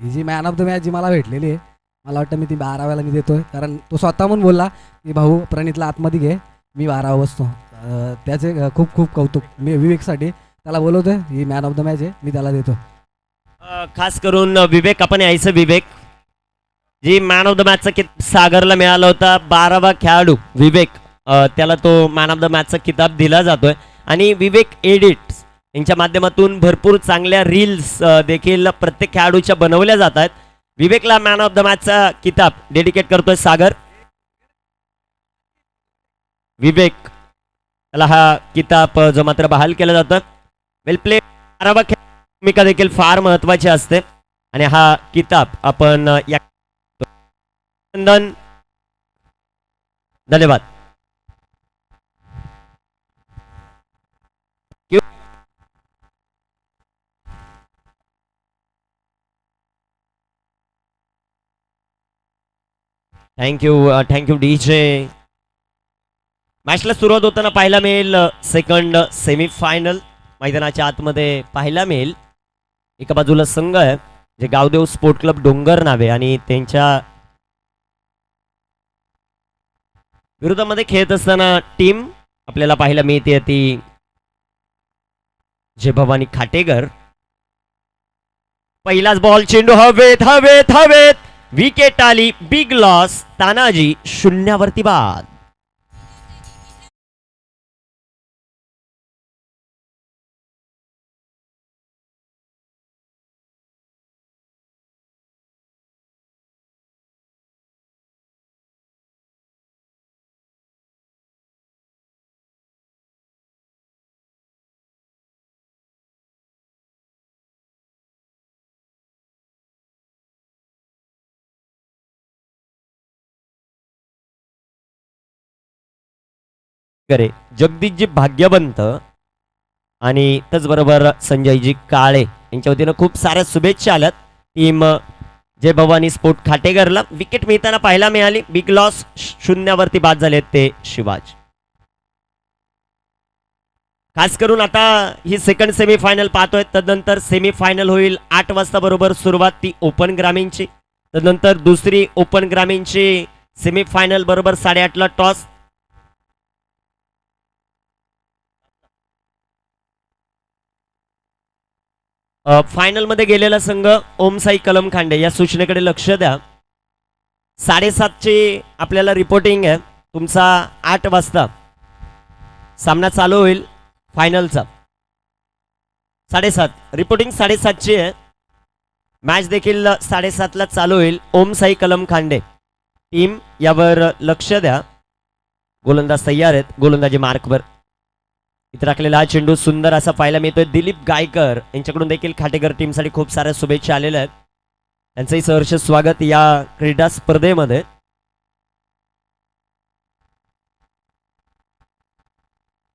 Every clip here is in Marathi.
ही जी मॅन ऑफ द मॅच जी मला भेटलेली आहे, मला वाटतं मी ती 12व्याला मी देतोय, कारण तो स्वतःहून बोलला की भाऊ प्रणितला आतमध्ये घे, मी 12वा बसतो. त्याचे खूप खूप कौतुक. मी विवेकसाठी त्याला बोलवतोय, he man of the match आहे, मी त्याला देतो. खास करून विवेक, आपण यायचं विवेक. जी मॅन ऑफ द मॅचचा सागरला मिळाला होता, 12वा खेळाडू विवेक, त्याला तो मॅन ऑफ द मॅचचा किताब दिला जातोय. आणि विवेक एडिट्स यांच्या माध्यमातून भरपूर चांगल्या रील्स देखील प्रत्येक खेळाडूच्या बनवल्या जात आहेत. विवेकला मॅन ऑफ द मॅचचा किताब डेडिकेट करतोय सागर. विवेक त्याला हा किताब जो मात्र बहाल केला जातं. वेल प्ले. 12वा भूमिका देखील फार महत्वाची असते आणि हा किताब आपण या धन्यवाद. Thank you DJ. मॅचला सुरुवात होताना पाहायला मिळेल सेकंड सेमीफायनल मैदानाच्या आतमध्ये पाहायला मिळेल. एका बाजूला संघ आहे जे गावदेव स्पोर्ट क्लब डोंगर नावे आणि त्यांच्या विरोधामध्ये खेळत असताना टीम आपल्याला पाहायला मिळते ती जय भवानी खाटेगर. पहिलाच बॉल, चेंडू हवेत हवेत हवेत, विकेट आली, बिग लॉस. तानाजी 0वरती बाद. करे जगदीशजी भाग्यवंत आणि त्याचबरोबर संजयजी काळे यांच्या वतीनं खूप साऱ्या शुभेच्छा आल्यात. टीम जय भवानी स्पोर्ट खाटेगरला विकेट मिळताना पाहायला मिळाली. बिग लॉस 0वरती बाद झाले ते शिवाज. खास करून आता ही सेकंड सेमीफायनल पाहतोय. तदनंतर सेमीफायनल होईल 8 वाजता बरोबर सुरुवात ती ओपन ग्रामीणची. तदनंतर दुसरी ओपन ग्रामीणची सेमीफायनल बरोबर 8:30ला टॉस. फायनल मध्ये गेलेला संघ ओमसाई कलम खांडे या सूचनेकडे लक्ष द्या. 7:30ची आपल्याला रिपोर्टिंग आहे. तुमचा 8 वाजता सामना चालू होईल फायनलचा. 7:30 रिपोर्टिंग 7:30ची आहे. मॅच देखील 7:30ला चालू होईल. ओमसाई कलम खांडे टीम यावर लक्ष द्या. गोलंदाज तयार आहेत, गोलंदाजी मार्कवर. इथे राखलेला हा चेंडू सुंदर असा पाहायला मिळतोय. दिलीप गायकर यांच्याकडून देखील खाटेकर टीमसाठी खूप साऱ्या शुभेच्छा आलेल्या आहेत. त्यांचंही सहर्ष स्वागत या क्रीडा स्पर्धेमध्ये.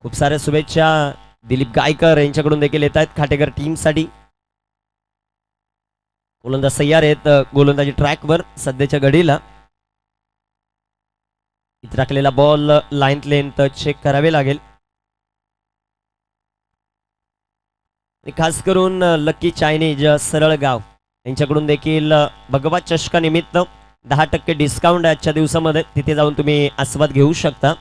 खूप साऱ्या शुभेच्छा दिलीप गायकर यांच्याकडून देखील येत आहेत खाटेकर टीमसाठी. गोलंदाज तयार आहेत गोलंदाजी ट्रॅकवर सध्याच्या घडीला. इथे राखलेला बॉल लाईन लेंथ चेक करावे लागेल. खास करून लकी चायनीज सरळगाव यांच्याकडून देखील भगवा चषका निमित्त 10% डिस्काउंट आजच्या दिवसामध्ये. तिथे जाऊन तुम्ही आस्वाद घेऊ शकता.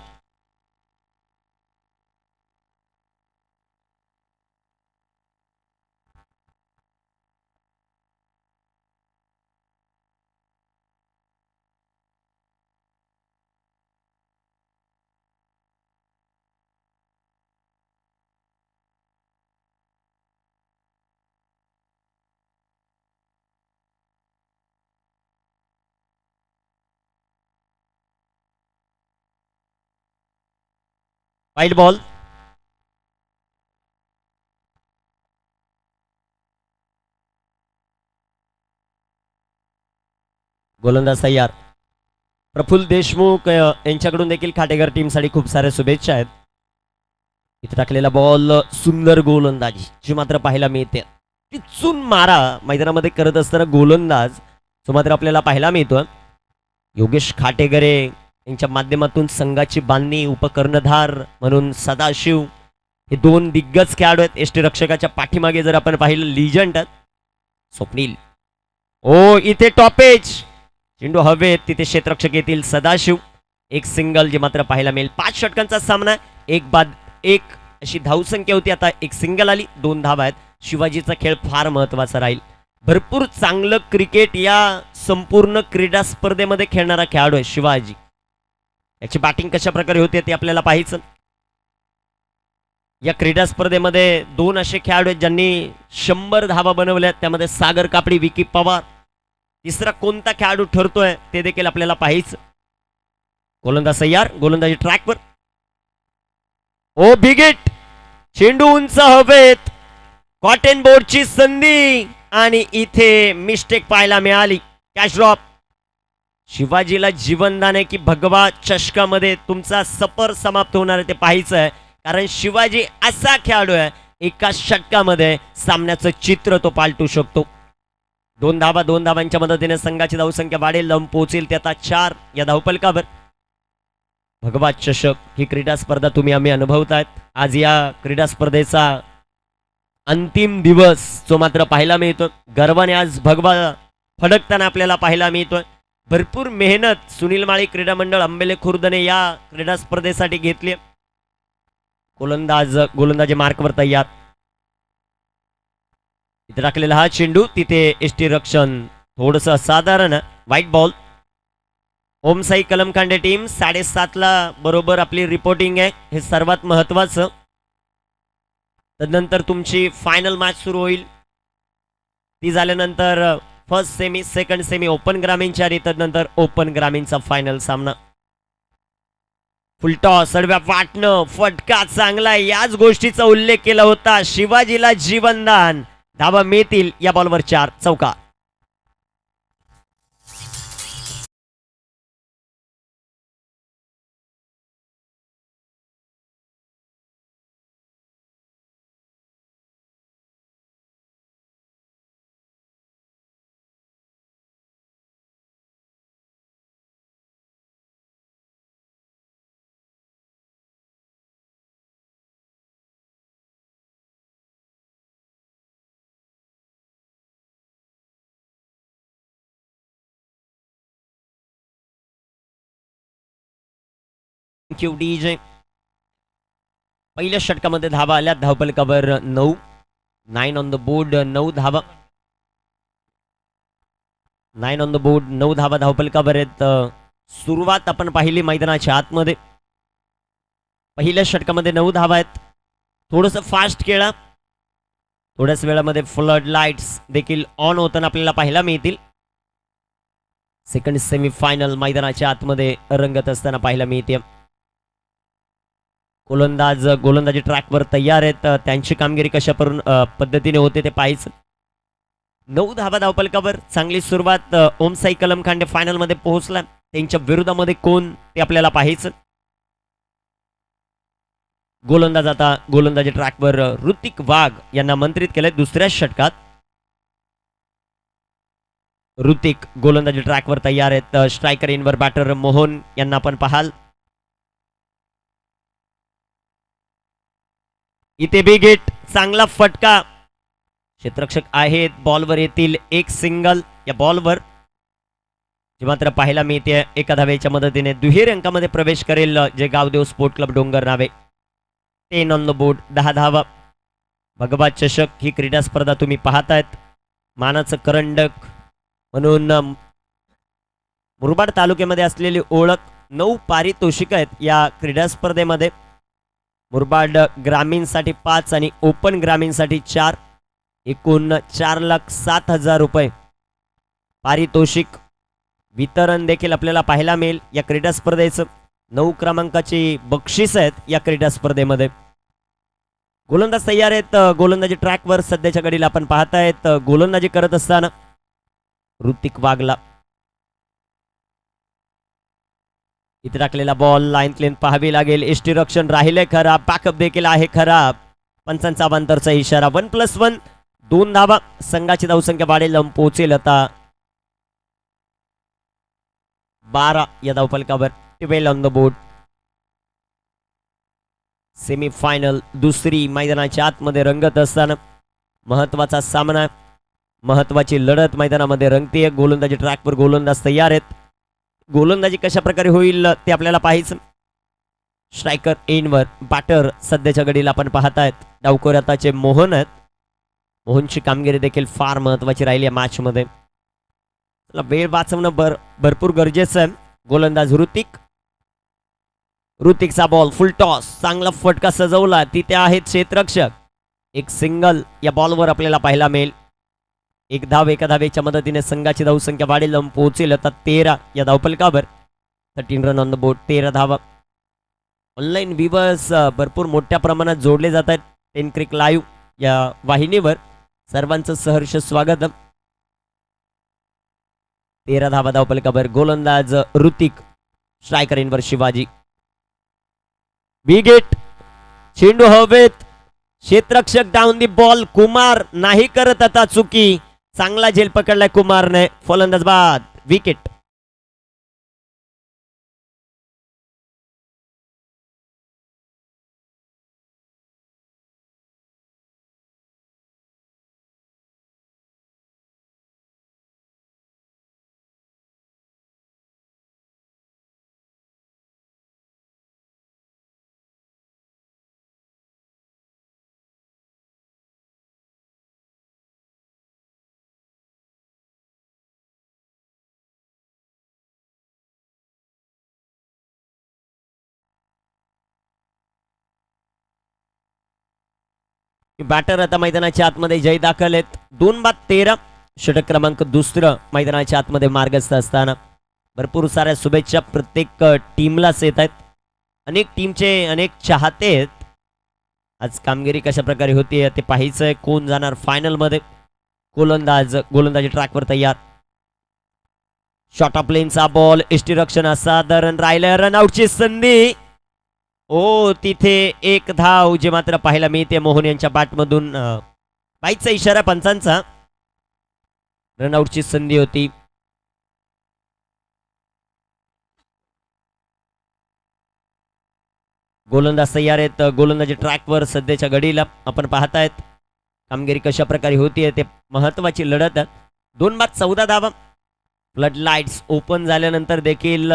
वाईट बॉल. गोलंदाज तयार. प्रफुल्ल देशमुख यांच्याकडून देखील खाटेकर टीमसाठी खूप साऱ्या शुभेच्छा आहेत. इथे टाकलेला बॉल सुंदर गोलंदाजी जी मात्र पाहायला मिळते. टिचून मारा मैदानामध्ये करत असताना गोलंदाज जो मात्र आपल्याला पाहायला मिळतो. योगेश खाटेगरे यांच्या माध्यमातून संघाची बांधणी उपकर्णधार म्हणून सदाशिव हे 2 दिग्गज खेळाडू आहेत. यष्टीरक्षकाच्या पाठीमागे जर आपण पाहिलं लिजंड स्वप्नील ओ इथे टॉपेज, चेंडू हवेत, तिथे क्षेत्ररक्षक येतील सदाशिव. एक सिंगल जे मात्र पाहायला मिळेल. 5 षटकांचा सामना, एक बाद एक अशी धावसंख्या होती. आता एक सिंगल आली, 2 धावा आहेत. शिवाजीचा खेळ फार महत्वाचा राहील. भरपूर चांगलं क्रिकेट या संपूर्ण क्रीडा स्पर्धेमध्ये खेळणारा खेळाडू आहे शिवाजी. याची बॅटिंग कशा प्रकारे होते ते आपल्याला पाहायचं. या क्रीडा स्पर्धेमध्ये 2 असे खेळाडू आहेत ज्यांनी 100 धावा बनवल्या. त्यामध्ये सागर कापडी, विकी पवार. तिसरा कोणता खेळाडू ठरतोय ते देखील आपल्याला पाहायचं. गोलंदाज तयार, गोलंदाजी ट्रॅकवर. ओ बिगेट, चेंडू उंच हवेत, कॉटन बोर्डची संधी आणि इथे मिस्टेक पाहायला मिळाली. Catch drop. शिवाजीला जीवनदान आहे की भगवा चषकामध्ये तुमचा सफर समाप्त होणार आहे ते पाहायचं आहे. कारण शिवाजी असा खेळाडू आहे एका षटकामध्ये सामन्याचं चित्र तो पालटू शकतो. 2 धावा, 2 धावांच्या मदतीने संघाची धावसंख्या वाढेल, लंब पोहोचेल ते आता 4 या धावफलकावर. भगवा चषक ही क्रीडा स्पर्धा तुम्ही आम्ही अनुभवतायत. आज या क्रीडा स्पर्धेचा अंतिम दिवस जो मात्र पाहायला मिळतो. गर्वाने आज भगवा फडकताना आपल्याला पाहायला मिळतोय. भरपूर मेहनत सुनील माळी क्रीडा मंडळ आंबेले खुर्दने या क्रीडा स्पर्धेसाठी घेतली. गोलंदाजी मार्कवर तयार. इथे टाकलेला हा चेंडू, तिथे एसटी रक्षण थोडस असाधारण. White ball. Omsai Kalamkhande team 7:30ला बरोबर आपली रिपोर्टिंग आहे, हे सर्वात महत्वाचं. तदनंतर तुमची फायनल मॅच सुरू होईल. ती झाल्यानंतर first semi, second semi open ग्रामीणच्या आणि तदनंतर ओपन ग्रामीणचा फायनल सामना. फुलटॉस, सडव्या वाटणं, फटका चांगला, याच गोष्टीचा उल्लेख केला होता. शिवाजीला जीवनदान, धावा मिळतील. या बॉलवर 4 चौका. Thank you DJ. पहिल्या षटकामध्ये धावा आल्या, धावफलकावर 9. 9 ऑन द बोर्ड, 9 धावा. 9 ऑन द बोर्ड, 9 धावा धावफलकावर आहेत. सुरुवात आपण पाहिली मैदानाच्या आतमध्ये. पहिल्या षटकामध्ये 9 धावा आहेत. थोडस फास्ट खेळा. थोड्याच वेळामध्ये फ्लड लाईट्स देखील ऑन होताना आपल्याला पाहायला मिळतील. सेकंड सेमी फायनल मैदानाच्या आतमध्ये रंगत असताना पाहायला मिळते. गोलंदाजी ट्रॅकवर तयार आहेत. त्यांची कामगिरी कशा पद्धतीने होते ते पाहायचं. 9 धावा धावफलकावर, चांगली सुरुवात. ओमसाई कलमखांडे फायनल मध्ये पोहोचला. त्यांच्या विरोधामध्ये कोण ते आपल्याला पाहायचं. गोलंदाजी ट्रॅकवर ऋतिक वाघ यांना मंत्रित केलंय दुसऱ्या षटकात. ऋतिक गोलंदाजी ट्रॅकवर तयार आहेत. स्ट्रायकर इनवर बॅटर मोहन यांना आपण पाहाल. इथे बिग हिट, चांगला फटका. क्षेत्ररक्षक आहेत, बॉलवर येतील. एक सिंगल या बॉलवर, जे मात्र पाहायला मिळते एका धावेच्या मदतीने दुहेरी अंकामध्ये प्रवेश करेल जे गावदेव स्पोर्ट क्लब डोंगर नावे. 10 ऑन द बोर्ड, 10 धावा. भगवा चषक ही क्रीडा स्पर्धा तुम्ही पाहतायत. मानाचं करंडक म्हणून मुरबाड तालुक्यामध्ये असलेली ओळख. 9 पारितोषिक आहेत या क्रीडा स्पर्धेमध्ये. मुरबाड ग्रामीणसाठी 5 आणि ओपन ग्रामीणसाठी 4. एकूण 4,07,000 रुपये पारितोषिक वितरण देखील आपल्याला पाहायला मिळेल या क्रीडा स्पर्धेचं. 9 क्रमांकाची बक्षीस आहेत या क्रीडा स्पर्धेमध्ये. गोलंदाज तयार आहेत. गोलंदाजी ट्रॅकवर सध्याच्या घडीला आपण पाहतायत. गोलंदाजी करत असताना ऋतिक वाघला. इथे टाकलेला बॉल लाईन क्लीन पाहावी लागेल. एसटी रक्षण राहिले खराब, बॅकअप देखील आहे खराब. पंचांचा अवांतरचा इशारा. 1+1, 2 धावा. संघाची धावसंख्या वाढेल, पोहोचेल आता 12 या धावफलकावर. 12 on the board. Semi final दुसरी मैदानाच्या आतमध्ये रंगत असताना महत्वाचा सामना. महत्वाची लढत मैदानामध्ये रंगतीये. गोलंदाजी ट्रॅकवर गोलंदाज तयार आहेत. गोलंदाजी कशा प्रकारे होईल ते आपल्याला पाहायचं. स्ट्रायकर एनवर बॅटर सध्याच्या घडीला आपण पाहतायत. डावकोऱ्याताचे मोहन आहेत. मोहनची कामगिरी देखील फार महत्वाची राहिली या मॅच मध्ये. वेळ वाचवणं भरपूर गरजेचं आहे. गोलंदाज ऋतिकचा बॉल फुल टॉस, चांगला फटका सजवला. तिथे आहेत क्षेत्ररक्षक. एक सिंगल या बॉलवर आपल्याला पाहायला मिळेल. एक धाव एका धावेच्या मदतीने संघाची धावसंख्या वाढेल, जाऊन पोहोचेल आता 13 या धावफलकावर. 13 रन ऑन द बोर्ड, 13 धावा. ऑनलाईन व्ह्यूवर्स भरपूर मोठ्या प्रमाणात जोडले जात आहेत 10 क्रिक लाईव्ह या वाहिनीवर. सर्वांचं सहर्ष स्वागत. 13 धावा धावफलकावर. गोलंदाज ऋतिक, स्ट्रायकर इनवर शिवाजी. विकेट, चेंडू हवेत, क्षेत्ररक्षक डाऊन दी बॉल. कुमार नाही करत आता चुकी. चांगला झेल पकडलाय कुमारने. फलंदाज बाद, विकेट. बॅटर आता मैदानाच्या आतमध्ये जय दाखल आहेत. 2-13 षटक क्रमांक दुसरं मैदानाच्या आतमध्ये मार्गस्थ असताना भरपूर साऱ्या शुभेच्छा प्रत्येक टीमलाच येत आहेत. अनेक टीमचे अनेक चाहते आहेत. आज कामगिरी कशा प्रकारे होती ते पाहायचंय. कोण जाणार फायनल मध्ये. गोलंदाजी ट्रॅकवर तयार. शॉर्ट ऑफ प्लेनचा बॉल, यष्टीरक्षण असाधारण राहिलं. रनआउटची संधी. ओ तिथे एक धाव जे मात्र पाहायला मिळते मोहन यांच्या बॅटमधून. बाईकचा इशारा पंचांचा. रनआउटची संधी होती. गोलंदाज तयार आहेत. गोलंदाजी ट्रॅकवर सध्याच्या घडीला आपण पाहतायत. कामगिरी कशा प्रकारे होतीये ते महत्वाची लढत. 2-14 धावा. फ्लड लाईट्स ओपन झाल्यानंतर देखील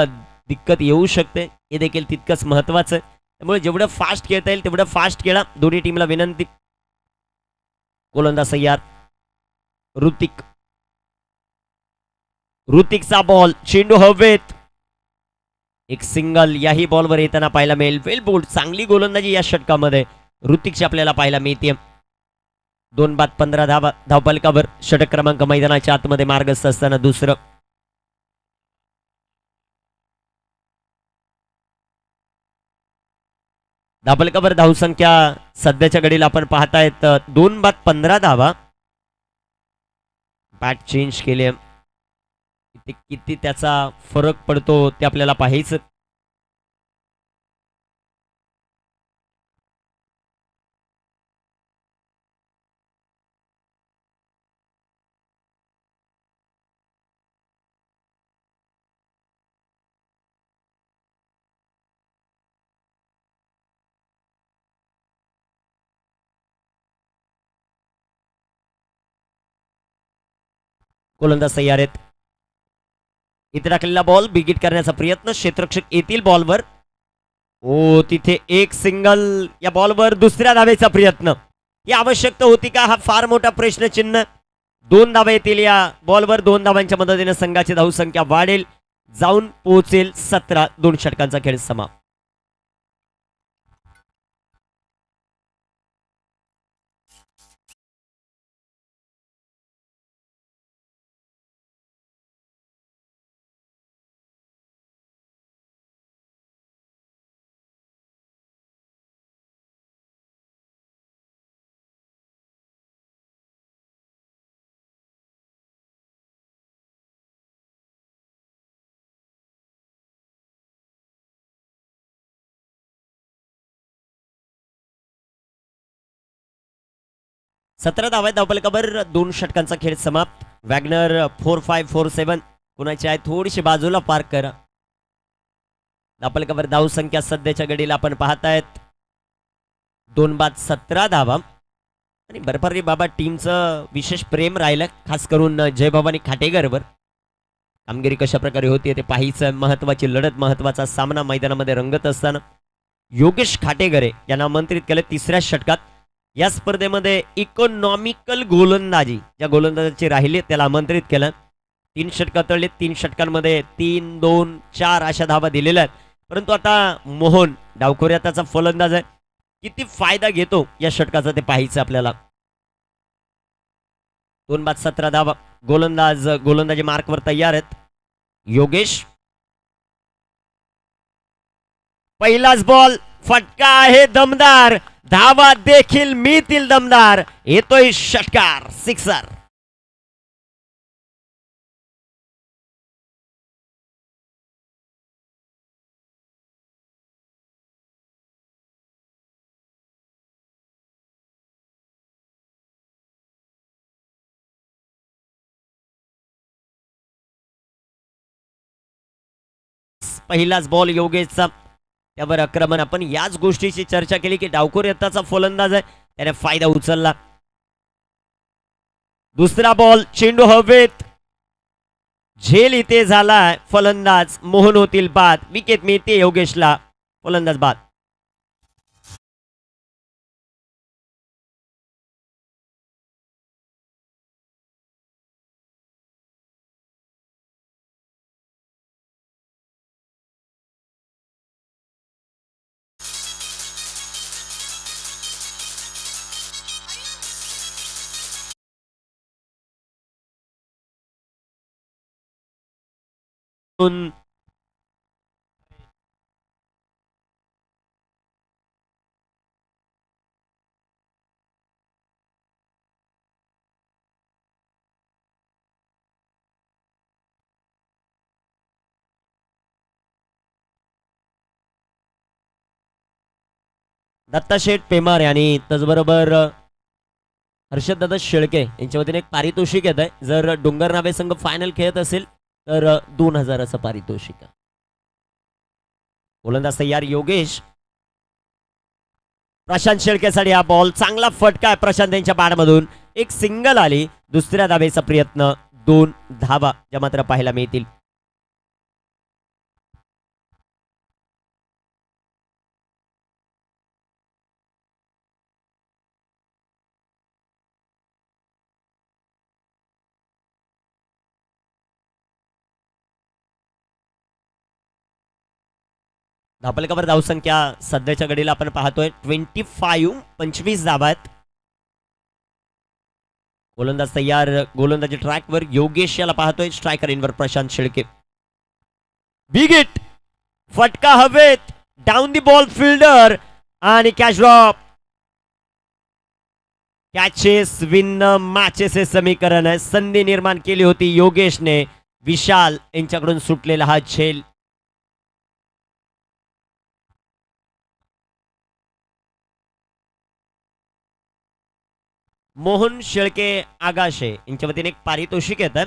दिक्कत येऊ शकते, हे देखील तितकंच महत्वाचं आहे. त्यामुळे जेवढं फास्ट खेळता येईल तेवढं फास्ट खेळा. दोन्ही टीमला विनंती. गोलंदाज तयार. ऋतिकचा बॉल, चेंडू हवेत. एक सिंगल याही बॉलवर येताना पाहायला मिळेल. वेल बोल्ड, चांगली गोलंदाजी या षटकामध्ये ऋतिकची आपल्याला पाहायला मिळते. 2-15 धावा धावफलकावर. षटक क्रमांक मैदानाच्या आतमध्ये मार्गस्थ असताना दुसरं. धावफलकावर धावसंख्या सध्याच्या घडीला आपण पाहतायत 2-15 धावा. बॅट चेंज केले. किती त्याचा फरक पडतो ते आपल्याला पाहायचं. गोलंदाज तयार आहेत. इथे टाकलेला बॉल बिगिट करण्याचा प्रयत्न. क्षेत्ररक्षक येतील बॉलवर. ओ तिथे एक सिंगल या बॉलवर. दुसऱ्या धावेचा प्रयत्न. ही आवश्यकता होती का? हा फार मोठा प्रश्नचिन्ह. 2 धावा येतील या बॉलवर. 2 धावांच्या मदतीने संघाची धावसंख्या वाढेल, जाऊन पोहोचेल 17. 2 षटकांचा खेळ समाप्त. सतरा धावा धावफलकावर. 2 षटकांचा खेळ समाप्त. वॅगनर 4547 कुणाची आहे थोडीशी बाजूला पार्क करा. धावफलकावर धावसंख्या सध्याच्या घडीला आपण पाहतायत 2-17 धावा. आणि बरफारी बाबा टीमचं विशेष प्रेम राहिलं, खास करून जयबाबानी खाटेकरवर. कामगिरी कशा प्रकारे होती ते पाहायचं. महत्वाची लढत, महत्वाचा सामना मैदानामध्ये रंगत असताना योगेश खाटेकरे यांना आमंत्रित केलं तिसऱ्या षटकात. या स्पर्धेमध्ये इकॉनॉमिकल गोलंदाजी ज्या गोलंदाजाची राहिली त्याला आमंत्रित केलं. 3 षटकात तळले, 3 षटकांमध्ये 3, 2, 4 अशा धावा दिलेल्या आहेत. परंतु आता मोहन डावखोऱ्या त्याचा फलंदाज आहे, किती फायदा घेतो या षटकाचा ते पाहायचं आपल्याला. 2 बाद 17 धावा. गोलंदाजी मार्कवर तयार आहेत. योगेश, पहिलाच बॉल, फटका आहे दमदार, धावा देखील मिळतील दमदार. येतोय षटकार, सिक्सर. पहिलाच बॉल योगेशचा, त्यावर आक्रमण. आपण याच गोष्टीची चर्चा केली की डावखोर यत्ताचा फलंदाज आहे, त्याने फायदा उचलला. दुसरा बॉल, चेंडू हवेत, झेल इथे झालाय. फलंदाज मोहन होतील बाद. विकेट मिळते योगेशला, फलंदाज बाद. दत्ताशेठ पेमारे आणि त्याचबरोबर हर्षददादा शेळके यांच्या वतीने एक पारितोषिक येत आहे. जर डोंगर नावे संघ फायनल खेळत असेल तर 2000 पारितोषिक. गोलंदाज तयार योगेश. प्रशांत शेळकेसाठी हा बॉल, चांगला फटका आहे प्रशांत यांच्या बॅटमधून. एक सिंगल आली. दुसऱ्या धावेचा प्रयत्न, 2 धावा ज्या मात्र पाहायला मिळतील. धापलकावर धावसंख्या सध्याच्या घडीला आपण पाहतोय 25 धावा आहेत. गोलंदाज तयार, गोलंदाजी ट्रॅकवर योगेश याला पाहतोय. स्ट्रायकर इनवर प्रशांत शेळके. बिग हिट, फटका हवेत, डाऊन दी बॉल फिल्डर आणि catch drop. Catches win matches हे समीकरण आहे. संधी निर्माण केली होती योगेशने. विशाल यांच्याकडून सुटलेला हा झेल. मोहन शेळके आगाशे यांच्या वतीने एक पारितोषिक येतं.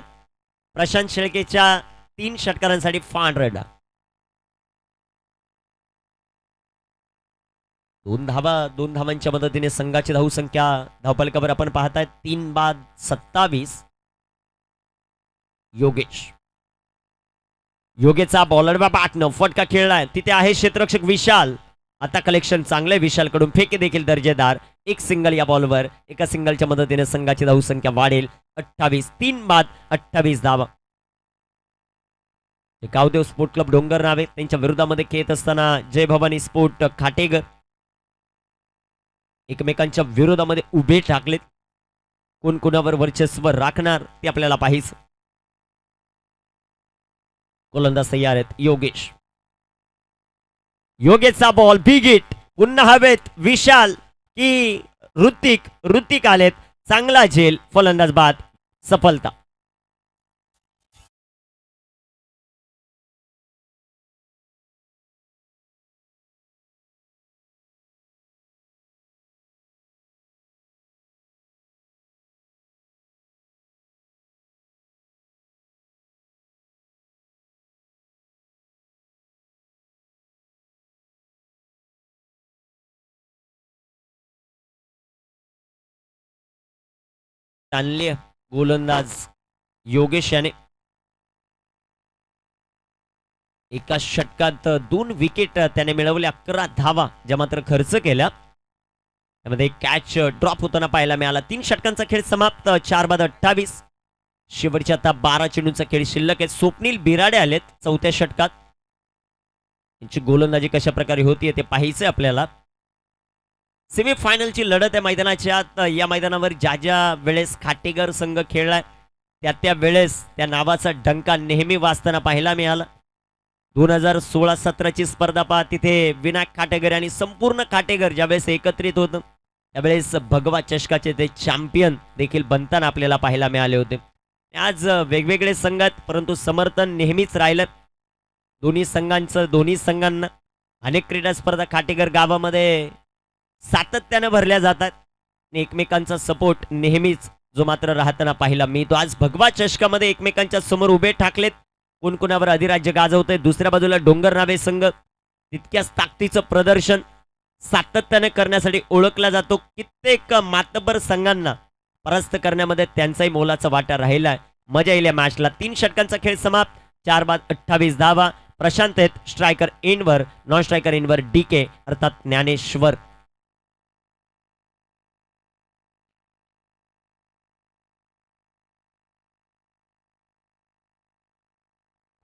प्रशांत शेळकेच्या 3 षटकारांसाठी 500. 2 धावांच्या मदतीने संघाची धावसंख्या धावपलकावर आपण पाहताय 3 बाद 27. योगेशचा बॉलर बॅटनं फटका खेळलाय. तिथे आहे क्षेत्ररक्षक विशाल. आता कलेक्शन चांगले विशालकडून, फेके देखील दर्जेदार. एक सिंगल या बॉलवर. एका सिंगलच्या मदतीने संघाची धावसंख्या वाढेल 28. 3 बाद 28 धावा. गावदेव स्पोर्ट क्लब डोंगर नावे त्यांच्या विरोधामध्ये खेळत असताना जय भवानी स्पोर्ट खाटेकर एकमेकांच्या विरोधामध्ये उभे टाकलेत. कोण कोणावर वर्चस्व राखणार ते आपल्याला पाहायचं. गोलंदाज तयार आहेत योगेश. योगेशचा बॉल, बिग हिट, पुन्हा हवेत. विशाल की ऋतिक आलेत. चांगला झेल, फलंदाज बाद, सफलता. ताणली गोलंदाज योगेश याने. एका षटकात 2 विकेट त्याने मिळवल्या, 11 धावा ज्या मात्र खर्च केल्या. त्यामध्ये कॅच ड्रॉप होताना पाहायला मिळाला. 3 षटकांचा खेळ समाप्त. 4 बाद 28. शेवटच्या आता 12 चेंडूंचा खेळ शिल्लक आहे. स्वप्नील बिराडे आलेत 4थ्या षटकात. त्यांची गोलंदाजी कशा प्रकारे होतीये ते पाहायचंय आपल्याला. सेमीफायनलची लढत आहे मैदानाच्या आत. या मैदानावर ज्या वेळेस खाटेकर संघ खेळलाय त्या वेळेस त्या नावाचा डंका नेहमी वाजताना पाहायला मिळाला. 2016-17 ची स्पर्धा पहा, तिथे विनायक खाटेकर आणि संपूर्ण खाटेकर ज्यावेळेस एकत्रित होतं त्यावेळेस भगवा चषकाचे ते चॅम्पियन देखील बनताना आपल्याला पाहायला मिळाले होते. आज वेगवेगळे संघ आहेत परंतु समर्थन नेहमीच राहिलं दोन्ही संघांना. अनेक क्रीडा स्पर्धा खाटेकर गावामध्ये सातत्यानं भरल्या जातात आणि एकमेकांचा सपोर्ट नेहमीच जो मात्र राहताना पाहिला मी तो. आज भगवा चषकामध्ये एकमेकांच्या समोर उभे ठाकलेत. कोण कोणावर अधिराज्य गाजवतंय. दुसऱ्या बाजूला डोंगर नावे संघ तितक्याच ताकदीचं प्रदर्शन सातत्याने करण्यासाठी ओळखला जातो. कित्येक मातबर संघांना परास्त करण्यामध्ये त्यांचाही मोलाचा वाटा राहिलाय. मजा येईल या मॅचला. 3 षटकांचा खेळ समाप्त. 4 बाद 28 धावा. प्रशांत आहेत स्ट्रायकर एंडवर. नॉन स्ट्रायकर एंडवर DK अर्थात ज्ञानेश्वर.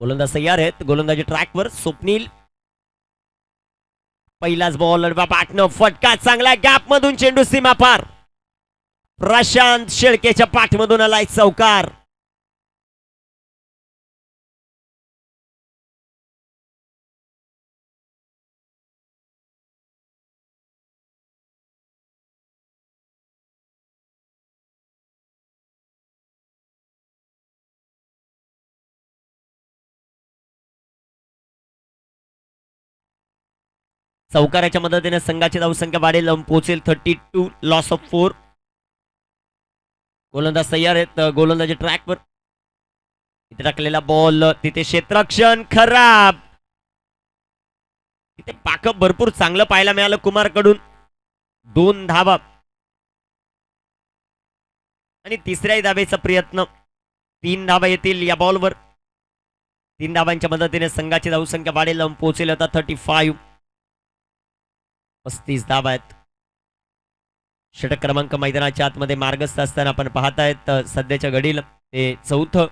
गोलंदाज तयार आहेत. गोलंदाजी ट्रॅकवर. स्वप्नील पहिलाच बॉल पाठनं फटका चांगला गॅप मधून चेंडू सीमा पार. प्रशांत शेळकेच्या पाठमधून आलाय चौकार. चौकाराच्या मदतीने संघाची धावसंख्या वाढेल, पोहोचेल 32. Loss of 4. गोलंदाज तयार आहेत. गोलंदाजी ट्रॅकवर. तिथे टाकलेला बॉल तिथे क्षेत्ररक्षण खराब. तिथे पाकअप भरपूर चांगलं पाहायला मिळालं कुमार कडून. 2 धावा आणि तिसऱ्याही धावेचा प्रयत्न. 3 धावा येतील या बॉलवर. 3 धावांच्या मदतीने संघाची धावसंख्या वाढेल, पोहोचेल आता 35. 35 धावा आहेत. षटक क्रमांक मैदानाच्या आतमध्ये मार्गस्थ असताना आपण पाहतायत सध्याच्या घडीला ते 4थं.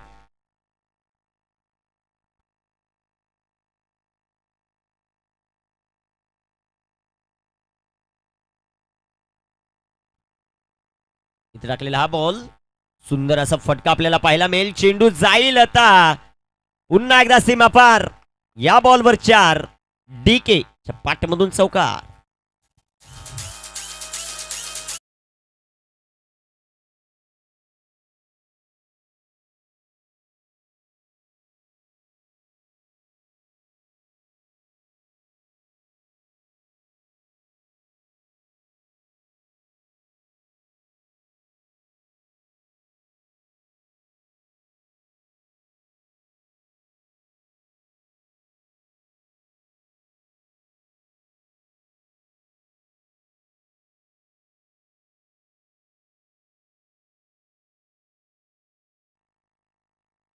इथे टाकलेला हा बॉल सुंदर असा फटका आपल्याला पाहायला मिळेल. चेंडू जाईल आता पुन्हा एकदा सीमा पार. या बॉलवर 4. DK च्या पाठमधून चौकार.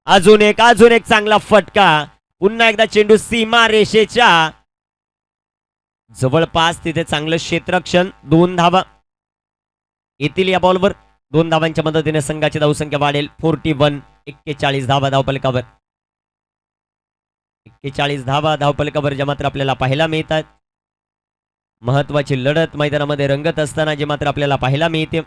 अजून एक चांगला फटका. पुन्हा एकदा चेंडू सीमा रेषेच्या जवळपास. तिथे चांगलं क्षेत्ररक्षण. 2 धावा येतील या बॉलवर. 2 धावांच्या मदतीने संघाची धावसंख्या वाढेल. 41. 41 धावा धावफलकावर. 41 धावा धावफलकावर ज्या मात्र आपल्याला पाहायला मिळतात. महत्वाची लढत मैदानामध्ये रंगत असताना जे मात्र आपल्याला पाहायला मिळते.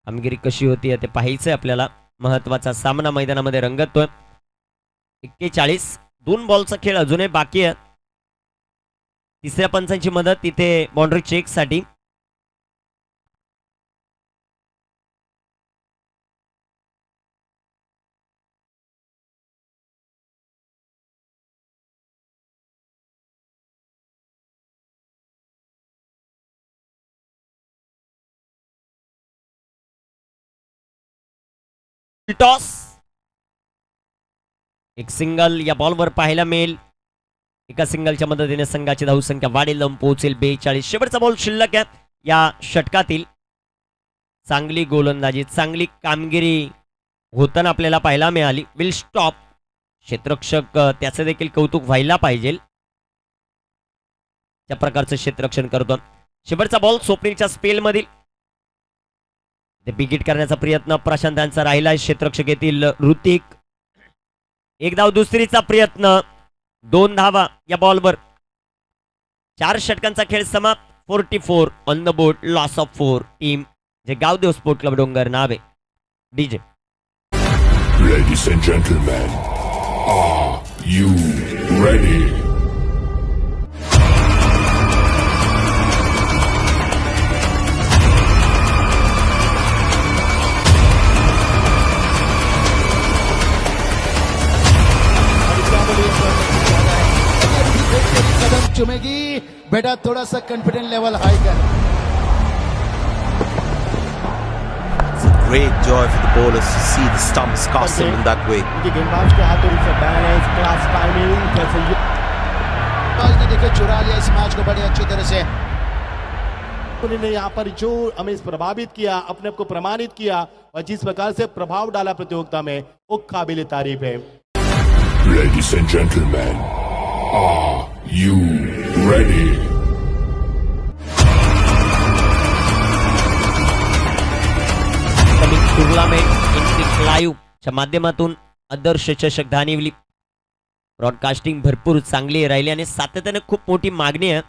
कामगिरी कशी होती ते पाहायचंय आपल्याला. महत्वाचा सामना मैदानामध्ये रंगतोय. 41. 2 बॉलचा खेळ अजूनही बाकी आहे. तिसऱ्या पंचांची मदत तिथे बाउंड्री चेक साठी. टॉस. एक सिंगल या बॉलवर पाहायला मिळेल. एका सिंगलच्या मदतीने संघाची धावसंख्या वाढेल, पोहोचेल 42. शेवटचा बॉल शिल्लक आहे या षटकातील. चांगली गोलंदाजी, चांगली कामगिरी होताना आपल्याला पाहायला मिळाली. Will stop. क्षेत्ररक्षक त्याचं देखील कौतुक व्हायला पाहिजे, त्या प्रकारचं क्षेत्ररक्षण करतो. शेवटचा बॉल स्वप्नीलच्या स्पेल मधील बिग हिट करण्याचा प्रयत्न प्रशांतांचा राहिला. क्षेत्ररक्षक येथील ऋतिक. एक धाव, दुसरीचा प्रयत्न, 2 धावा या बॉलवर. 4 षटकांचा खेळ समाप्त. 44 on the board, loss of 4. Team जे गावदेव स्पोर्ट क्लब डोंगर नाव आहे. DJ. Ladies and gentlemen, are you ready? कदम चुमेगी बेटा, थोड़ा सा कॉन्फिडेंट लेवल हाई कर. Great joy for the bowlers to see the stumps cast them in that way. उनके गेंदबाज के हाथों से बैलेंस, क्लास टाइमिंग, जैसे बॉल ने देखिए चुरा लिया इस मैच को बड़ी अच्छी तरह से. उन्होंने यहाँ पर जो हमें प्रभावित किया, अपने आप को प्रमाणित किया और जिस प्रकार से प्रभाव डाला प्रतियोगिता में, वो काबिल तारीफ है. Ladies and gentlemen, are you ready? Tournament live च्या माध्यमातून आदर्श चषक धानिवली. ब्रॉडकास्टिंग भरपूर चांगली राहिली आणि सातत्याने खूप मोठी मागणी आहे.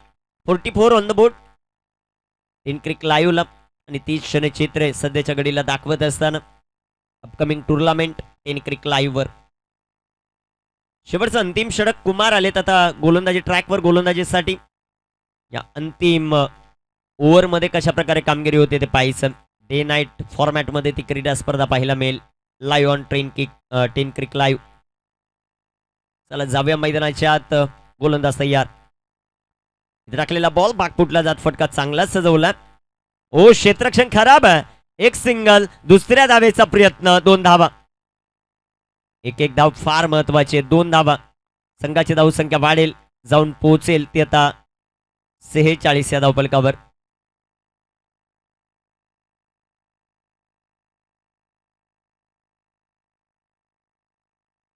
44 ऑन द बोर्ड. इन क्रिक लाईव्हला आणि 30 क्षणचित्रे सध्याच्या घडीला दाखवत असताना अपकमिंग टुर्नामेंट इन क्रिक लाईव्हवर शेवटचं अंतिम षटक कुमार आलेत आता गोलंदाजी ट्रॅकवर. गोलंदाजीसाठी या अंतिम ओव्हरमध्ये कशा प्रकारे कामगिरी होते ते पाहायचं. डे नाईट फॉर्मॅटमध्ये ती क्रीडा स्पर्धा पाहायला मिळेल. Live on ten cric live. चला जाऊया मैदानाच्या आत. गोलंदाज तयार. इथे टाकलेला बॉल बागपुटला जात फटका चांगला सजवला. ओ क्षेत्ररक्षण खराब आहे. एक सिंगल, दुसऱ्या धावेचा प्रयत्न, 2 धावा. एक धाव फार महत्वाचे. 2 धावा. संघाची धावसंख्या वाढेल, जाऊन पोहोचेल ती आता 46 या धावफलकावर.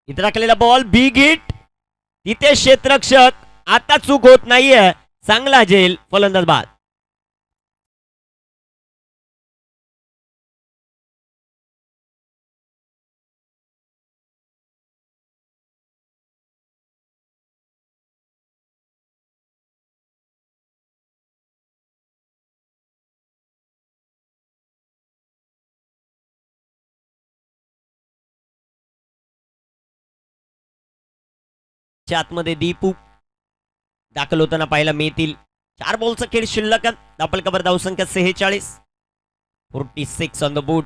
इथे टाकलेला बॉल बिग हिट. तिथे क्षेत्ररक्षक. आता चूक होत नाहीये. चांगला झेल, फलंदाज बाद. आतमध्ये दीपू दाखल होताना पाहायला मिळतील. 4 बॉलचा खेळ शिल्लक. धावफलकावर धावसंख्या 46. 46 ऑन द बोट.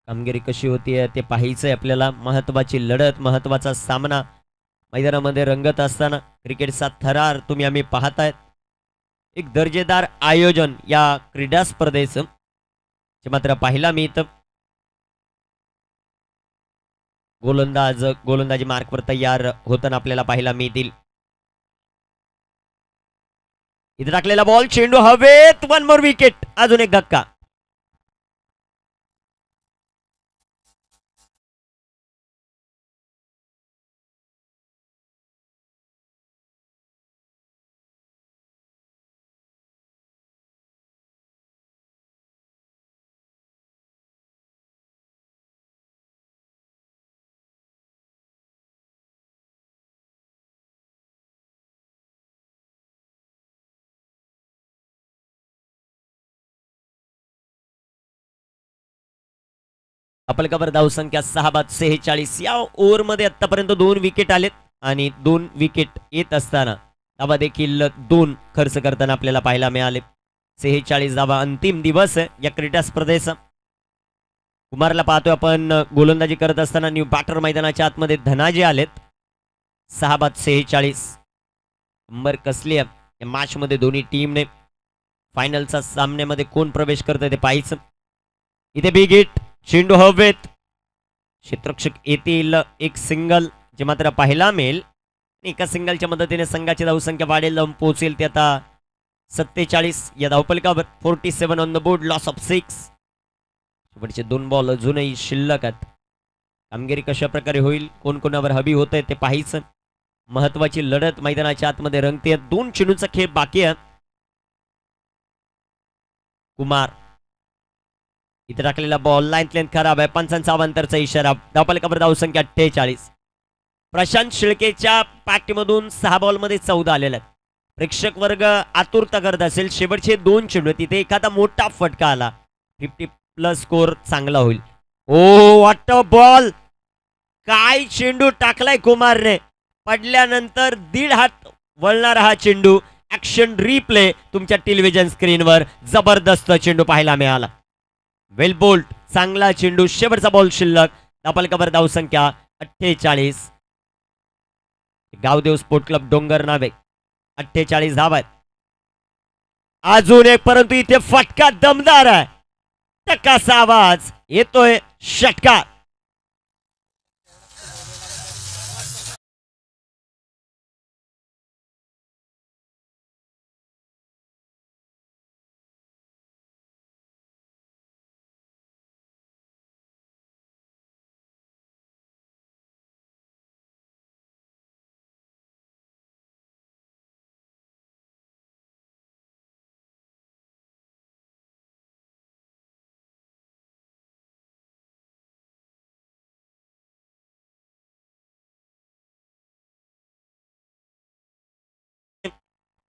कामगिरी कशी होतीये ते पाहायचंय आपल्याला. महत्वाची लढत, महत्वाचा सामना मैदानामध्ये रंगत असताना क्रिकेटचा थरार तुम्ही आम्ही पाहतायत. एक दर्जेदार आयोजन या क्रीडा स्पर्धेचं जे मात्र पाहायला मिळतं. गोलंदाजी मार्कवर तयार होताना आपल्याला पाहायला मिळतील. इथे टाकलेला बॉल, चेंडू हवेत. 1 मोर विकेट. अजून एक धक्का. आपलकावर धावसंख्या 6 बाद 46. या ओव्हरमध्ये आतापर्यंत 2 विकेट आलेत आणि 2 विकेट येत असताना धावा देखील 2 खर्च करताना आपल्याला पाहायला मिळाले. 46 धावा. अंतिम दिवस आहे या क्रीडा स्पर्धेचा. कुमारला पाहतोय आपण गोलंदाजी करत असताना. न्यू बॅटर मैदानाच्या आतमध्ये धनाजी आलेत. 6 बाद 46. नंबर कसली आहे या मॅच मध्ये दोन्ही टीमने. फायनलचा सामन्यामध्ये कोण प्रवेश करतोय ते पाहायचं. इथे बिग हिट. चेंडू हवेत. क्षेत्ररक्षक येतील. एक सिंगल जे मात्र पाहायला मिळेल. एका सिंगलच्या मदतीने संघाची धावसंख्या वाढेल, जाऊन पोहोचेल ते आता 47 या धावपलकावर. 47 on the board, loss of 6. शेवटचे 2 बॉल अजूनही शिल्लक आहेत. कामगिरी कशा प्रकारे होईल, कोण कोणावर हवी होत आहे ते पाहायचं. महत्वाची लढत मैदानाच्या आतमध्ये रंगते. 2 चेंडूचा खेळ बाकी आहे. कुमार इथे टाकलेला बॉल लाईन खराब आहे. पंचांचा अवांतरचा इशारा. धावपलकावर धावसंख्या 48. प्रशांत शिळकेच्या पॅक्टमधून 6 बॉलमध्ये 14 आलेल्या आहेत. प्रेक्षक वर्ग आतुरता करत असेल. शेवटचे 2 चेंडू तिथे एखादा मोठा फटका आला 50+ स्कोर चांगला होईल. ओ व्हॉट अ बॉल, काय चेंडू टाकलाय कुमारने. पडल्यानंतर 1.5 हात वळणारा हा चेंडू. ऍक्शन रिप्ले तुमच्या टेलिव्हिजन स्क्रीनवर. जबरदस्त चेंडू पाहायला मिळाला. वेल बोल्ट, चांगला चेंडू. शेवटचा बॉल शिल्लक. धावपलकावर धावसंख्या 48. गावदेव स्पोर्ट क्लब डोंगर नावे 48 धावा आहेत. अजून एक, परंतु इथे फटका दमदार आहे. टकासा आवाज येतोय. षटकार.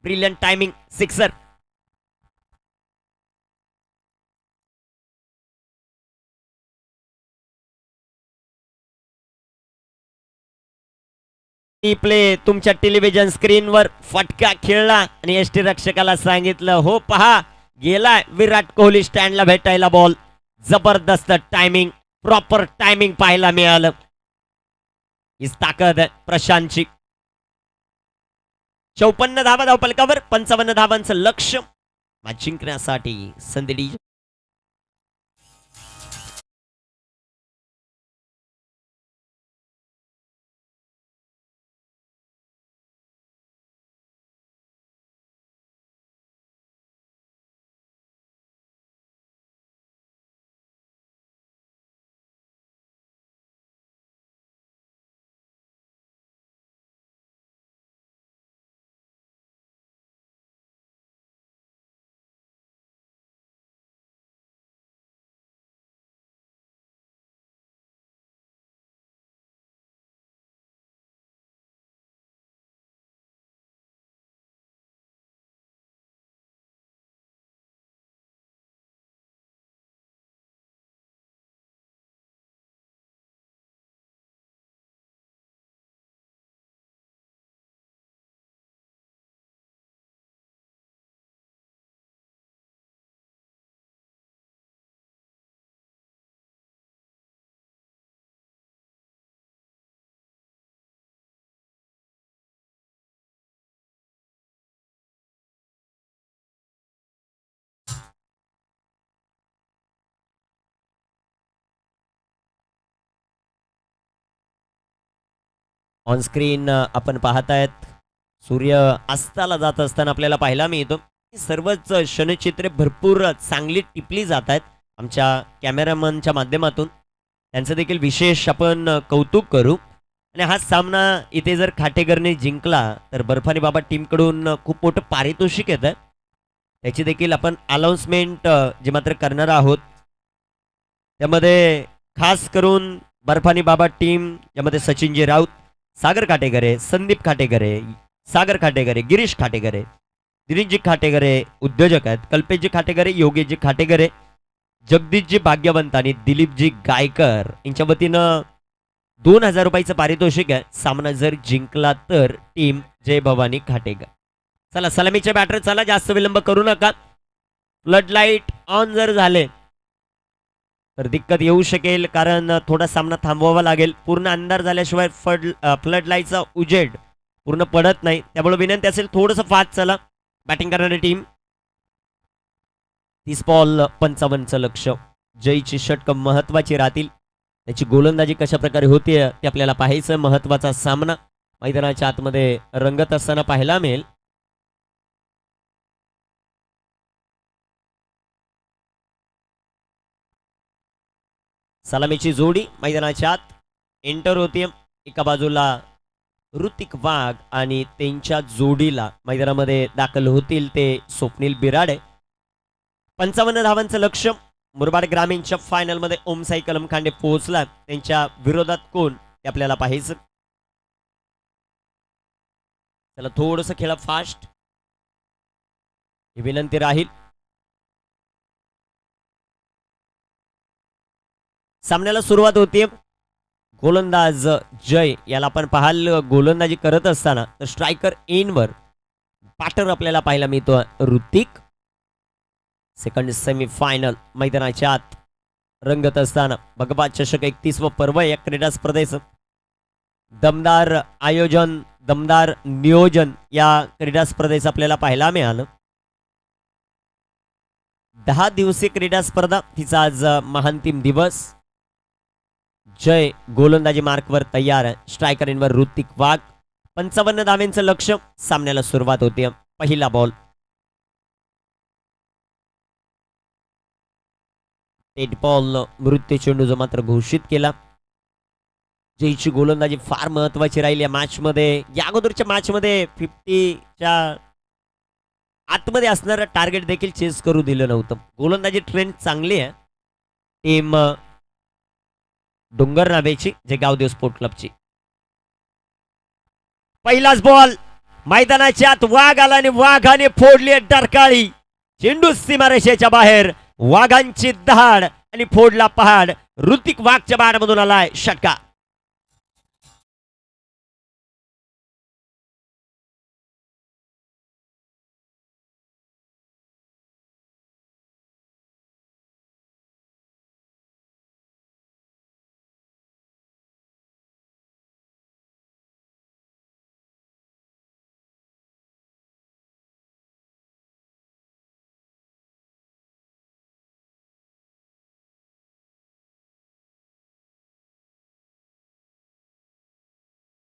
Brilliant timing, sixer. प्ले तुमच्या टेलिव्हिजन स्क्रीनवर. फटका खेळला आणि एसटी रक्षकाला सांगितलं हो पहा गेलाय विराट कोहली स्टँडला भेटायला बॉल. जबरदस्त टायमिंग, प्रॉपर टायमिंग पाहायला मिळालं. ही ताकद आहे प्रशांतची. 54 धावा धावपलकावर. 55 धावांचं लक्ष मॅच जिंकण्यासाठी संधी. ऑन स्क्रीन आपण पाहतायत सूर्य अस्ताला जात असताना आपल्याला पाहायला मिळतो. सर्वच क्षणचित्रे भरपूर चांगली टिपली जात आहेत आमच्या कॅमेरामनच्या माध्यमातून. त्यांचं देखील विशेष आपण कौतुक करू. आणि हा सामना इथे जर खाटेकरने जिंकला तर बर्फानी बाबा टीमकडून खूप मोठं पारितोषिक येतं. त्याची देखील आपण अनाउन्समेंट जे मात्र करणार आहोत. त्यामध्ये खास करून बर्फानी बाबा टीम यामध्ये सचिनजी राऊत, सागर खाटेकरे, संदीप खाटेकरे, सागर खाटेकरे, गिरीश खाटेकरे, दिनेशजी खाटेकरे उद्योजक आहेत, कल्पेशजी खाटेकरे, योगेशजी खाटेकरे, जगदीशजी भाग्यवंत आणि दिलीपजी गायकर यांच्या वतीनं 2000 रुपयाचं पारितोषिक आहे. सामना जर जिंकला तर टीम जय भवानी खाटेकर. चला सलामीचे बॅटर, चला जास्त विलंब करू नका. फ्लड लाईट ऑन जर झाले तर दिक्कत येऊ शकेल, कारण थोडा सामना थांबवावा लागेल. पूर्ण अंधार झाल्याशिवाय फ्लड लाईटचा उजेड पूर्ण पडत नाही. त्यामुळे विनंती असेल थोडंसं फास्ट चला. बॅटिंग करणारी टीम 30 बॉल 55चं लक्ष. जयची षटक महत्वाची राहतील. त्याची गोलंदाजी कशा प्रकारे होते ते आपल्याला पाहायचं. महत्वाचा सामना मैदानाच्या आतमध्ये रंगत असताना पाहायला मिळेल. सलामीची जोडी मैदानाच्या आत एंटर होते. एका बाजूला ऋतिक वाघ आणि त्यांच्या जोडीला मैदानामध्ये दाखल होतील ते स्वप्नील बिराडे. 55 धावांचं लक्ष. मुरबाड ग्रामीणच्या फायनल मध्ये ओमसाई कलम खांडे पोहोचला. त्यांच्या विरोधात कोण ते आपल्याला पाहायचं. त्याला थोडस खेळा फास्ट ही विनंती राहील. सामन्याला सुरुवात होते. गोलंदाज जय याला आपण पाहाल गोलंदाजी करत असताना तर स्ट्रायकर एनवर पाटर आपल्याला पाहायला मिळतो ऋतिक. सेकंड सेमी फायनल मैदानाच्या आत रंगत असताना भगवा चषक 31व पर्व या क्रीडा स्पर्धेचं दमदार आयोजन दमदार नियोजन या क्रीडा स्पर्धेचं आपल्याला पाहायला मिळालं. 10 दिवसीय क्रीडा स्पर्धा तिचा आज महांतिम दिवस. जय गोलंदाजी मार्कवर तयार आहे. स्ट्रायकर इनवर ऋतिक वाघ. 55 धावेंचं लक्ष. सामन्याला सुरुवात होते. पहिला बॉल डेड बॉल मृत्यू चेंडू जो मात्र घोषित केला. जयची गोलंदाजी फार महत्वाची राहिली या मॅच मध्ये. या अगोदरच्या मॅच मध्ये 50च्या आतमध्ये असणारं टार्गेट देखील चेस करू दिलं नव्हतं. गोलंदाजी ट्रेंड चांगली आहे टीम डोंगर नावेची जे गावदेव स्पोर्ट क्लबची. पहिलाच बॉल मैदानाच्या आत वाघ आला आणि वाघाने फोडली डरकाळी. चेंडू सीमारेषेच्या बाहेर. वाघांची दहाड आणि फोडला पहाड. ऋतिक वाघच्या बॅटमधून आलाय षटकार.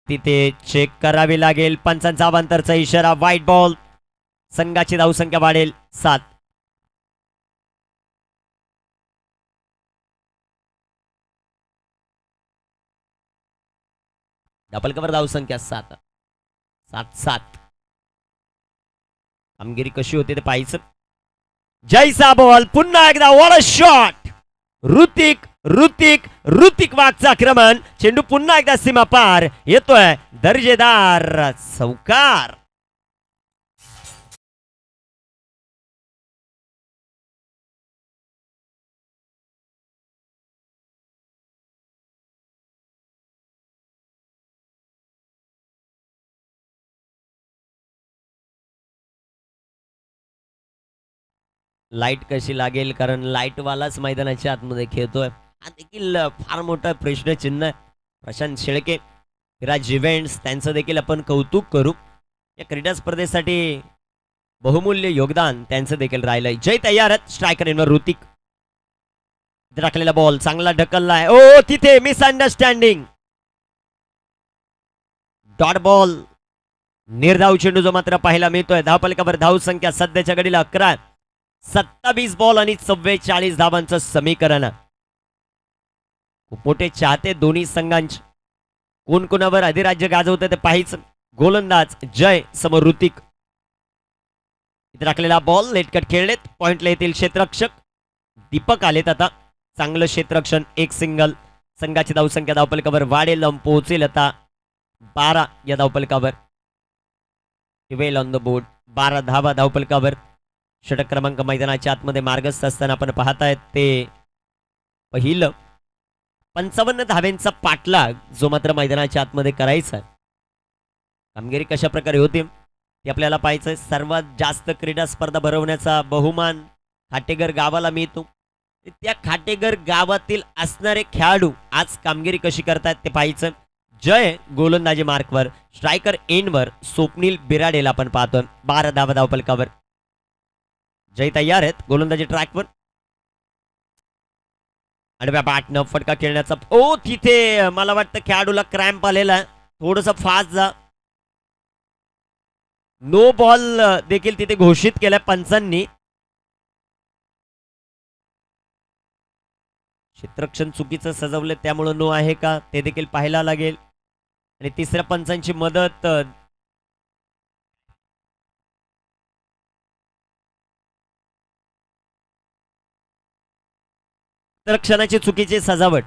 तिथे चेक करावी लागेल. पंचांचा अवांतरचा इशारा. White ball. संघाची धावसंख्या वाढेल 7. डबल कव्हर धावसंख्या 7. 7-7. कामगिरी कशी होते ते पाहायचं. जयचा बॉल. पुन्हा एकदा what a shot. Hrithik Hrithik Hrithik वाघचं आक्रमण. चेंडू पुन्हा एकदा सीमा पार. येतोय दर्जेदार चौकार. लाईट कशी लागेल कारण लाईट वालाच मैदानाच्या आतमध्ये खेळतोय. हा देखील फार मोठा प्रश्नचिन्ह आहे. प्रशांत शेळके विराज इव्हेंट्स त्यांचं देखील आपण कौतुक करू. या क्रीडा स्पर्धेसाठी बहुमूल्य योगदान त्यांचं देखील राहिलंय. जय तयार आहेत. स्ट्रायकर इनवर ऋतिक. राखलेला बॉल चांगला ढकलला आहे. ओ तिथे मिसअंडरस्टँडिंग. Dot ball. निर्धाव चेंडू जो मात्र पाहायला मिळतोय. धावफलकावर धाव संख्या सध्याच्या घडीला 11. 27 बॉल आणि 44 धावांचं समीकरण. खूप मोठे चाहते दोन्ही संघांचे. कोण कोणावर अधिराज्य गाजवतं ते पाहायचं. गोलंदाज जय समोर ऋतिक. इथे राखलेला बॉल लेटकट खेळलेत. पॉइंटला येतील क्षेत्ररक्षक दीपक आलेत. आता चांगलं क्षेत्ररक्षण. एक सिंगल. संघाची धावसंख्या धावफलकावर वाढेल. पोहोचेल आता 12 या धावफलकावर. वेल ऑन द बोर्ड. 12 धावा धावफलकावर. षटक क्रमांक मैदानाच्या आतमध्ये मार्गस्थ असताना आपण पाहतायत ते पहिलं 55 धावेंचा पाठलाग जो मात्र मैदानाच्या आतमध्ये करायचा आहे. कामगिरी कशा प्रकारे होती ते आपल्याला पाहायचंय. सर्वात जास्त क्रीडा स्पर्धा भरवण्याचा बहुमान खाटेघर गावाला मिळतो. त्या खाटेघर गावातील असणारे खेळाडू आज कामगिरी कशी करतात ते पाहायचं. जय गोलंदाजी मार्कवर. स्ट्रायकर एनवर स्वप्नील बिराडेला आपण पाहतोय. 12 धावा धावफलकावर. जय तयार आहेत. गोलंदाजी ट्रॅकवर. आडव्या बॅटनं फटका खेळण्याचा. ओ तिथे मला वाटतं खेळाडूला क्रॅम्प आलेला आहे. थोडस फास्ट जा. नो बॉल देखील तिथे घोषित केलाय पंचांनी. क्षेत्ररक्षण चुकीचं सजवलं त्यामुळे नो आहे का ते देखील पाहायला लागेल. आणि तिसऱ्या पंचांची मदत क्षेत्ररक्षणाची चुकीची सजावट.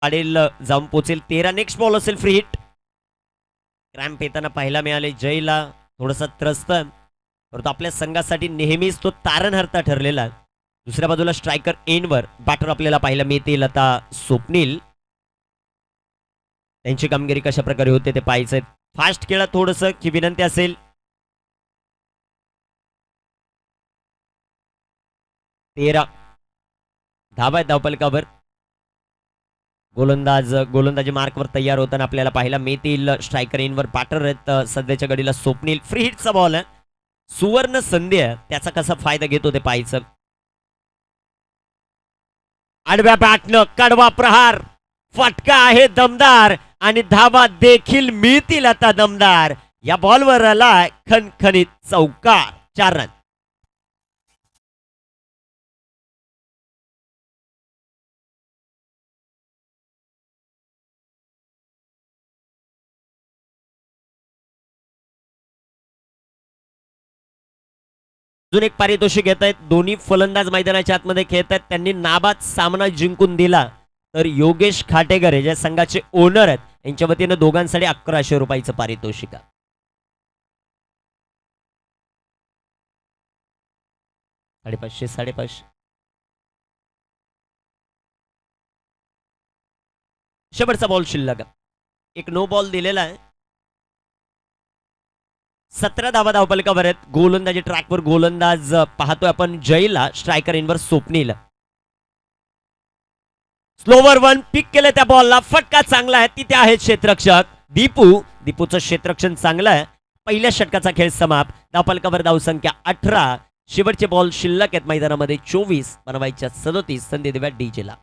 पाडेल जाऊन पोचेल. 13 नेक्स्ट बॉल असेल फ्री हिट. क्रॅम्प येताना पाहायला मिळाले जयला थोडासा त्रस्त, परंतु आपल्या संघासाठी नेहमीच तो तारणहारता ठरलेला. दुसऱ्या बाजूला स्ट्रायकर एनवर बॅटर आपल्याला पाहायला मिळतील आता स्वप्नील. त्यांची कामगिरी कशा प्रकारे होते ते पाहायचंय. फास्ट खेळा थोडस की विनंती असेल. 13 धावा आहेत धावपलकावर. गोलंदाजी मार्कवर तयार होताना आपल्याला पाहायला मिळतील. स्ट्रायकर इनवर बॅटर आहेत सध्याच्या घडीला स्वप्नील. फ्री हिटचा बॉल आहे, सुवर्ण संधी आहे, त्याचा कसा फायदा घेतो ते पाहायचं. आडव्या बॅटनं कडवा प्रहार, फटका आहे दमदार आणि धावा देखील मिळतील आता दमदार. या बॉलवर आलाय खणखणीत चौकार. 4 रन. अजून एक पारितोषिक घेत आहेत. दोन्ही फलंदाज मैदानाच्या आतमध्ये खेळत आहेत. त्यांनी नाबाद सामना जिंकून दिला तर योगेश खाटेकर हे ज्या संघाचे ओनर आहेत यांच्या वतीनं दोघांसाठी 1100 रुपयाचं पारितोषिक आहे. साडेपाचशे. शेवटचा बॉल शिल्लक. एक नो बॉल दिलेला आहे. 17 धावा धावपलकावर आहेत. गोलंदाजी ट्रॅकवर गोलंदाज पाहतोय आपण जयला. स्ट्रायकर इनवर स्वप्नील. स्लोवर वन पिक केलं त्या बॉलला. फटका चांगला आहे. तिथे आहे क्षेत्ररक्षक दीपूचं क्षेत्ररक्षण चांगलं आहे. पहिल्या षटकाचा खेळ समाप्त. धावपलकावर धावसंख्या 18. शेवटचे बॉल शिल्लक आहेत मैदानामध्ये 24. बनवायच्या 37. संधी देव्या डीजेला.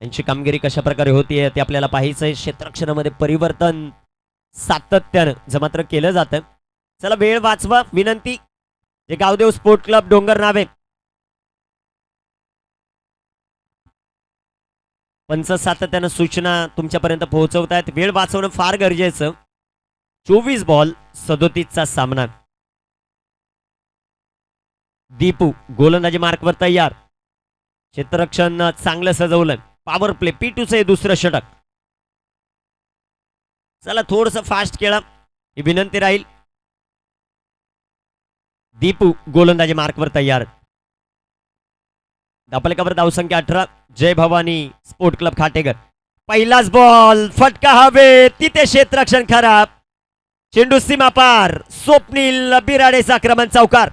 यांची कामगिरी कशा प्रकारे होतीये ते आपल्याला पाहायचंय. क्षेत्ररक्षणामध्ये परिवर्तन सातत्यानं जमात्र केलं जातं. चला वेळ वाचवा विनंती. जे गावदेव स्पोर्ट क्लब डोंगर नावे पंच सातत्यानं सूचना तुमच्यापर्यंत पोहोचवतायत. वेळ वाचवणं फार गरजेचं. 24 बॉल 37चा सामना. दीपू गोलंदाजी मार्कवर तयार. क्षेत्ररक्षण चांगलं सजवलं. Power play. P2चं हे दुसरं षटक. चला थोडस फास्ट खेळा ही विनंती राहील. दीपू गोलंदाजी मार्कवर तयार. धावपलकावर धावसंख्या 18. जय भवानी स्पोर्ट क्लब खाटेकर. पहिलाच बॉल फटका हवे. तिथे क्षेत्ररक्षण खराब. चेंडू सीमा पार, स्वप्नील बिराडेचा आक्रमण चौकार.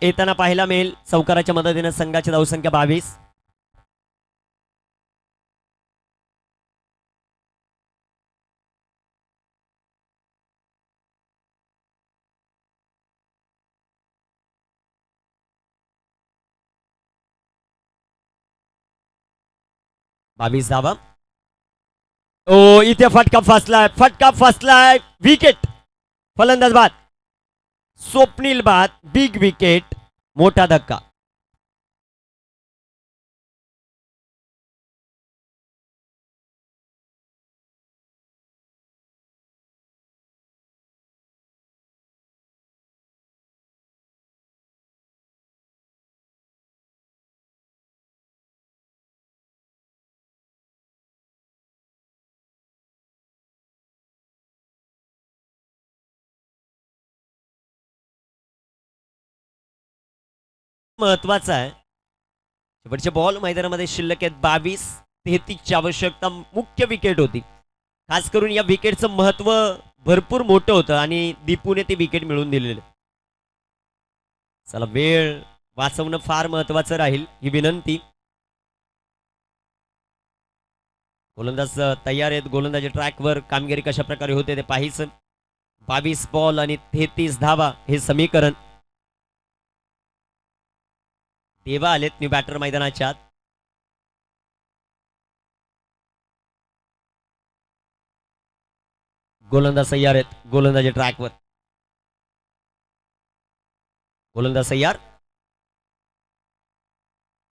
येताना पाहायला मिळेल चौकाराच्या मदतीने संघाची धावसंख्या 22. धावा. ओ इथे फटका फसलाय विकेट. फलंदाज बाद, स्वप्नील बाद, बिग विकेट, मोठा धक्का. महत्वाचा आहे. शेवटचे बॉल मैदानामध्ये शिल्लक आहेत 22. 33ची आवश्यकता, मुख्य विकेट होती. खास करून या विकेटचं महत्व भरपूर मोठं होतं आणि दीपूने ती विकेट मिळवून दिलेलं. चला, वेळ वाचवणं फार महत्वाचं राहील ही विनंती. गोलंदाज तयार आहेत. गोलंदाजी ट्रॅकवर कामगिरी कशा प्रकारे होते ते पाहायचं. 22 बॉल आणि 33 धावा हे समीकरण. देवा आलेत न्यू बॅटर मैदानाच्या आत. गोलंदाज तयार आहेत. गोलंदाजी ट्रॅकवर. गोलंदाज तयार.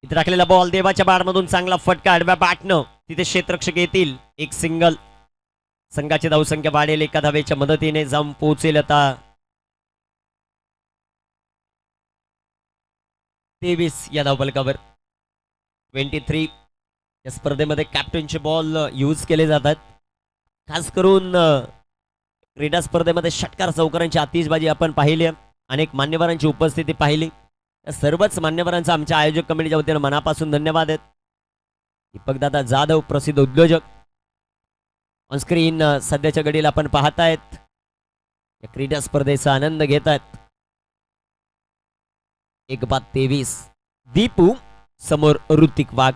इथे टाकलेला बॉल देवाच्या बॅटमधून चांगला फटका आडव्या बॅटनं. तिथे क्षेत्ररक्षक येतील. एक सिंगल. संघाची धावसंख्या वाढेल. एका धावेच्या मदतीने जाऊन पोहोचेल आता 23 या धावफलकावर. 23 या स्पर्धेमध्ये कॅप्टनचे बॉल यूज केले जातात. खास करून क्रीडा स्पर्धेमध्ये षटकार चौकारांची आतिषबाजी आपण पाहिली. अनेक मान्यवरांची उपस्थिती पाहिली. या सर्वच मान्यवरांचा आमच्या आयोजक कमिटीच्या वतीने मनापासून धन्यवाद आहेत. दीपकदादा जाधव, प्रसिद्ध उद्योजक, ऑनस्क्रीन सध्याच्या घडीला आपण पाहतायत. या क्रीडा स्पर्धेचा आनंद घेत आहेत. 1-23. दीपू समोर Hrithik Wagh.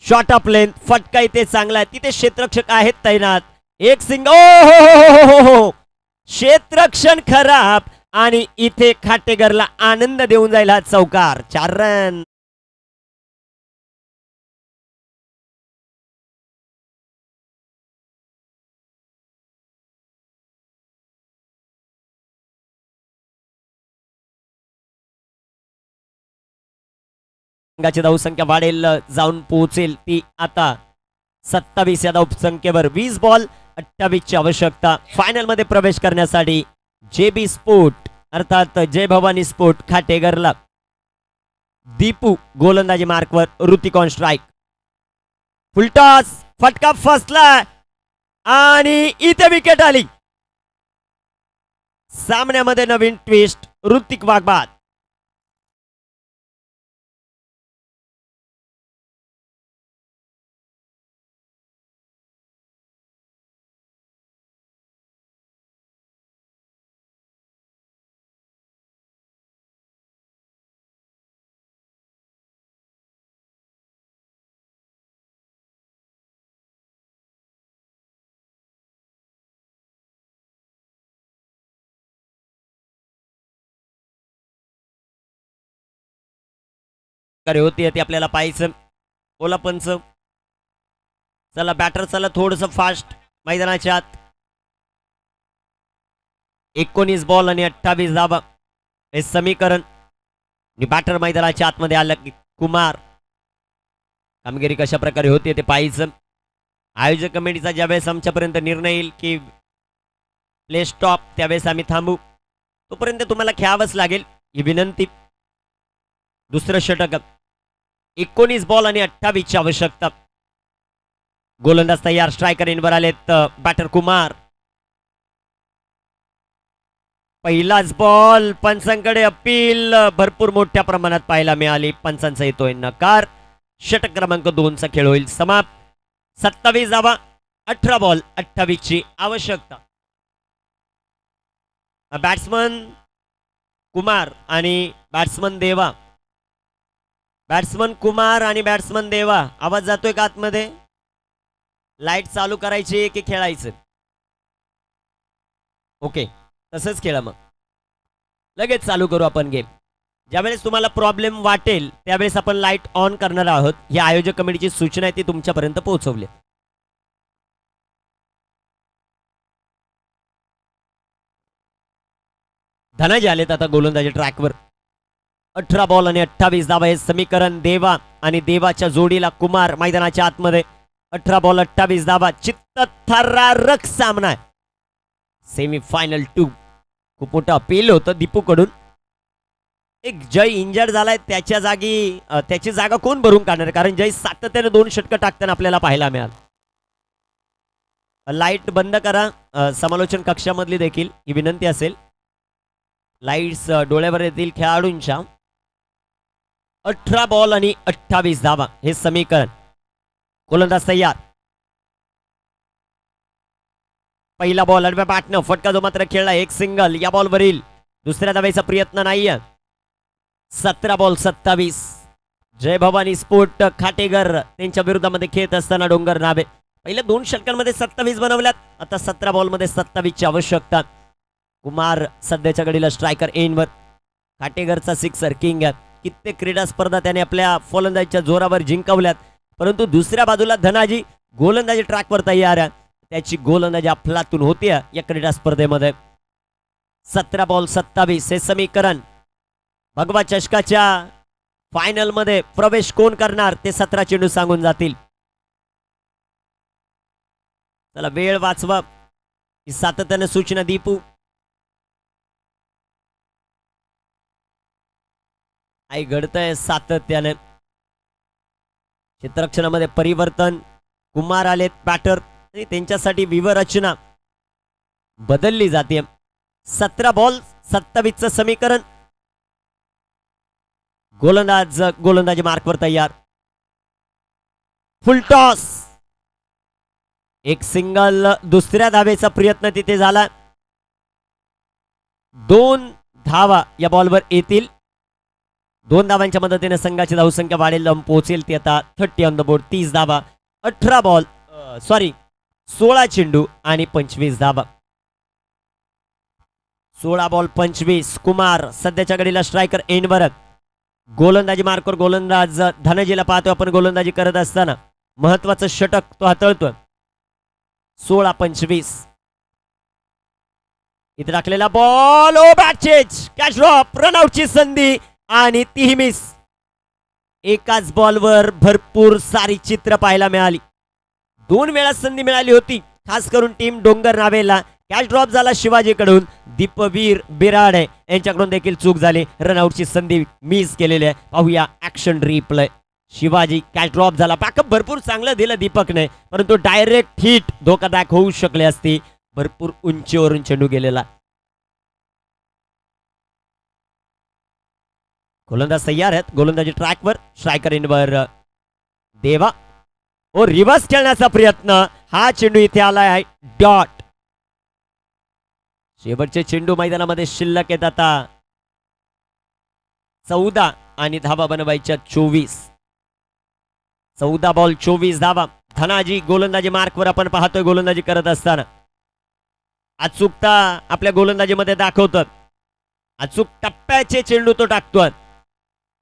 Short of length. फटका इथे चांगला आहे. तिथे क्षेत्ररक्षक आहेत तैनात. एक सिंग. ओ क्षेत्ररक्षण खराब आणि इथे खाटेकरला आनंद देऊन जाईल हा चौकार. 4 रन. संघाची धावसंख्या वाढेल, जाऊन पोहोचेल ती आता 27 या धावसंख्येवर. 20 बॉल 28 ची आवश्यकता. फायनल मध्ये प्रवेश करण्यासाठी JB स्पोर्ट अर्थात जय भवानी स्पोर्ट खाटेकरला. दीपू गोलंदाजी मार्कवर, ऋतिक ऑन स्ट्राईक. फुलटॉस. फटका फसला आणि इथे विकेट आली. सामन्यामध्ये नवीन ट्विस्ट. ऋतिक वाघ बाद. होती ती आपल्याला पाहायचं. बोला पंच. चला बॅटर, चला थोडस फास्ट मैदानाच्या आत. 19 बॉल आणि 28 धावा हे समीकरण. बॅटर मैदानाच्या आतमध्ये आलं की कुमार. कामगिरी कशा प्रकारे होती ते पाहायचं. आयोजक कमिटीचा ज्यावेळेस आमच्यापर्यंत निर्णय येईल की प्ले स्टॉप, त्यावेळेस आम्ही थांबू. तोपर्यंत तुम्हाला खेळावंच लागेल ही विनंती. दुसरं षटक 19 बॉल आणि 28 ची आवश्यकता. गोलंदाज तयार, स्ट्रायकर इनवर आलेत बॅटर कुमार. पहिलाच बॉल, पंचांकडे अपील भरपूर मोठ्या प्रमाणात पाहायला मिळाली. पंचांचा येतोय नकार. षटक क्रमांक 2 चा खेळ होईल समाप्त. 27 धावा, 18 बॉल 28 ची आवश्यकता. बॅट्समन कुमार आणि बॅट्समन देवा. बॅट्समन कुमार आणि बॅट्समन देवा, आवाज जातोय का आतमध्ये? लाईट चालू करायची की खेळायचं? ओके, तसंच खेळा मग. लगेच चालू करू आपण गेम. ज्यावेळेस तुम्हाला प्रॉब्लेम वाटेल त्यावेळेस आपण लाईट ऑन करणार आहोत. ही आयोजक कमिटीची सूचना आहे, ती तुमच्यापर्यंत पोहोचवली. धनाजी आलेत आता गोलंदाजी ट्रॅकवर. 18 बॉल आणि 28 धावा हे समीकरण. देवा आणि देवाच्या जोडीला कुमार मैदानाच्या आतमध्ये. 18 बॉल 28 धावा. चित्तथरारक सामना आहे. Semi final 2. खूप मोठं अपील होतं दीपू कडून. एक जय इंजर्ड झालाय, त्याच्या जागी त्याची जागा कोण भरून काढणार? कारण जय सातत्याने 2 षटकं टाकताना आपल्याला पाहायला मिळालं. लाईट बंद करा समालोचन कक्षामधली देखील ही विनंती असेल. लाईट्स डोळ्यावर येतील खेळाडूंच्या. 18 बॉल आणि 28 धावा हे समीकरण. गोलंदाज तयार. पहिला बॉल आडव्या बॅटनं फटका जो मात्र खेळला, एक सिंगल. या बॉलवरील दुसऱ्या धावेचा प्रयत्न नाहीये. 17 बॉल 27. जय भवानी स्पोर्ट खाटेगर त्यांच्या विरोधामध्ये खेळत असताना डोंगर नावे. पहिल्या 2 षटकांमध्ये 27 बनवल्यात. आता 17 बॉलमध्ये 27 ची आवश्यकता. कुमार सध्याच्या घडीला स्ट्रायकर एंडवर. खाटेगरचा सिक्सर किंग आहे. कित्येक क्रीडा स्पर्धा त्याने आपल्या फलंदाजीच्या जोरावर जिंकवल्यात. परंतु दुसऱ्या बाजूला धनाजी गोलंदाजी ट्रॅकवर तयार आहे. त्याची गोलंदाजी अफलातून होती या क्रीडा स्पर्धेमध्ये. 17 बॉल 27 हे समीकरण. भगवा चषकाच्या फायनल मध्ये प्रवेश कोण करणार ते 17 चेंडू सांगून जातील. चला वेळ वाचवा, ही सातत्याने सूचना दीपू. आई घडतंय सातत्याने. क्षेत्ररक्षणामध्ये परिवर्तन. कुमार आलेत बॅटर आणि त्यांच्यासाठी विवरचना बदलली जाते. 17 बॉल 27 चं समीकरण. गोलंदाजी मार्कवर तयार. फुल टॉस. एक सिंगल. दुसऱ्या धावेचा प्रयत्न तिथे झाला. 2 धावा या बॉलवर येतील. 2 धावांच्या मदतीने संघाची धावसंख्या वाढेल, पोहोचेल ती आता 30 ऑन द बोर्ड. 30 धावा. 18 बॉल 16 चेंडू आणि 25 धावा. 16 बॉल 25. कुमार सध्याच्या घडीला स्ट्रायकर एंडवर. गोलंदाजी मार्कवर गोलंदाज धनजीला पाहतो आपण गोलंदाजी करत असताना. महत्वाचं षटक तो हाताळतोय. 16-25. इथे टाकलेला ball. Oh bat change. Catch drop. रनआउटची संधी आणि तीही मिस. एकाच बॉलवर भरपूर सारी चित्र पाहायला मिळाली. 2 वेळा संधी मिळाली होती, खास करून टीम डोंगर नावेला. कॅच ड्रॉप झाला शिवाजीकडून. दीपवीर बिराडे यांच्याकडून देखील चूक झाली. रनआउटची संधी मिस केलेली आहे. पाहूया action replay. Shivaji catch drop झाला. बॅकअप भरपूर चांगलं दिलं दीपकने, परंतु डायरेक्ट हिट धोकादायक होऊ शकले असती. भरपूर उंचीवरून चेंडू गेलेला. गोलंदाज तयार आहेत. गोलंदाजी ट्रॅकवर. स्ट्रायकर इनवर देवा. ओ रिव्हर्स खेळण्याचा प्रयत्न. हा चेंडू इथे आलाय आहे डॉट. शेवटचे चेंडू मैदानामध्ये शिल्लक आहेत आता. 14 आणि धावा बनवायच्या 24. 14 बॉल 24 धावा. धनाजी गोलंदाजी मार्कवर आपण पाहतोय गोलंदाजी करत असताना. अचूकता आपल्या गोलंदाजीमध्ये दाखवतात. अचूक टप्प्याचे चेंडू तो टाकतोय.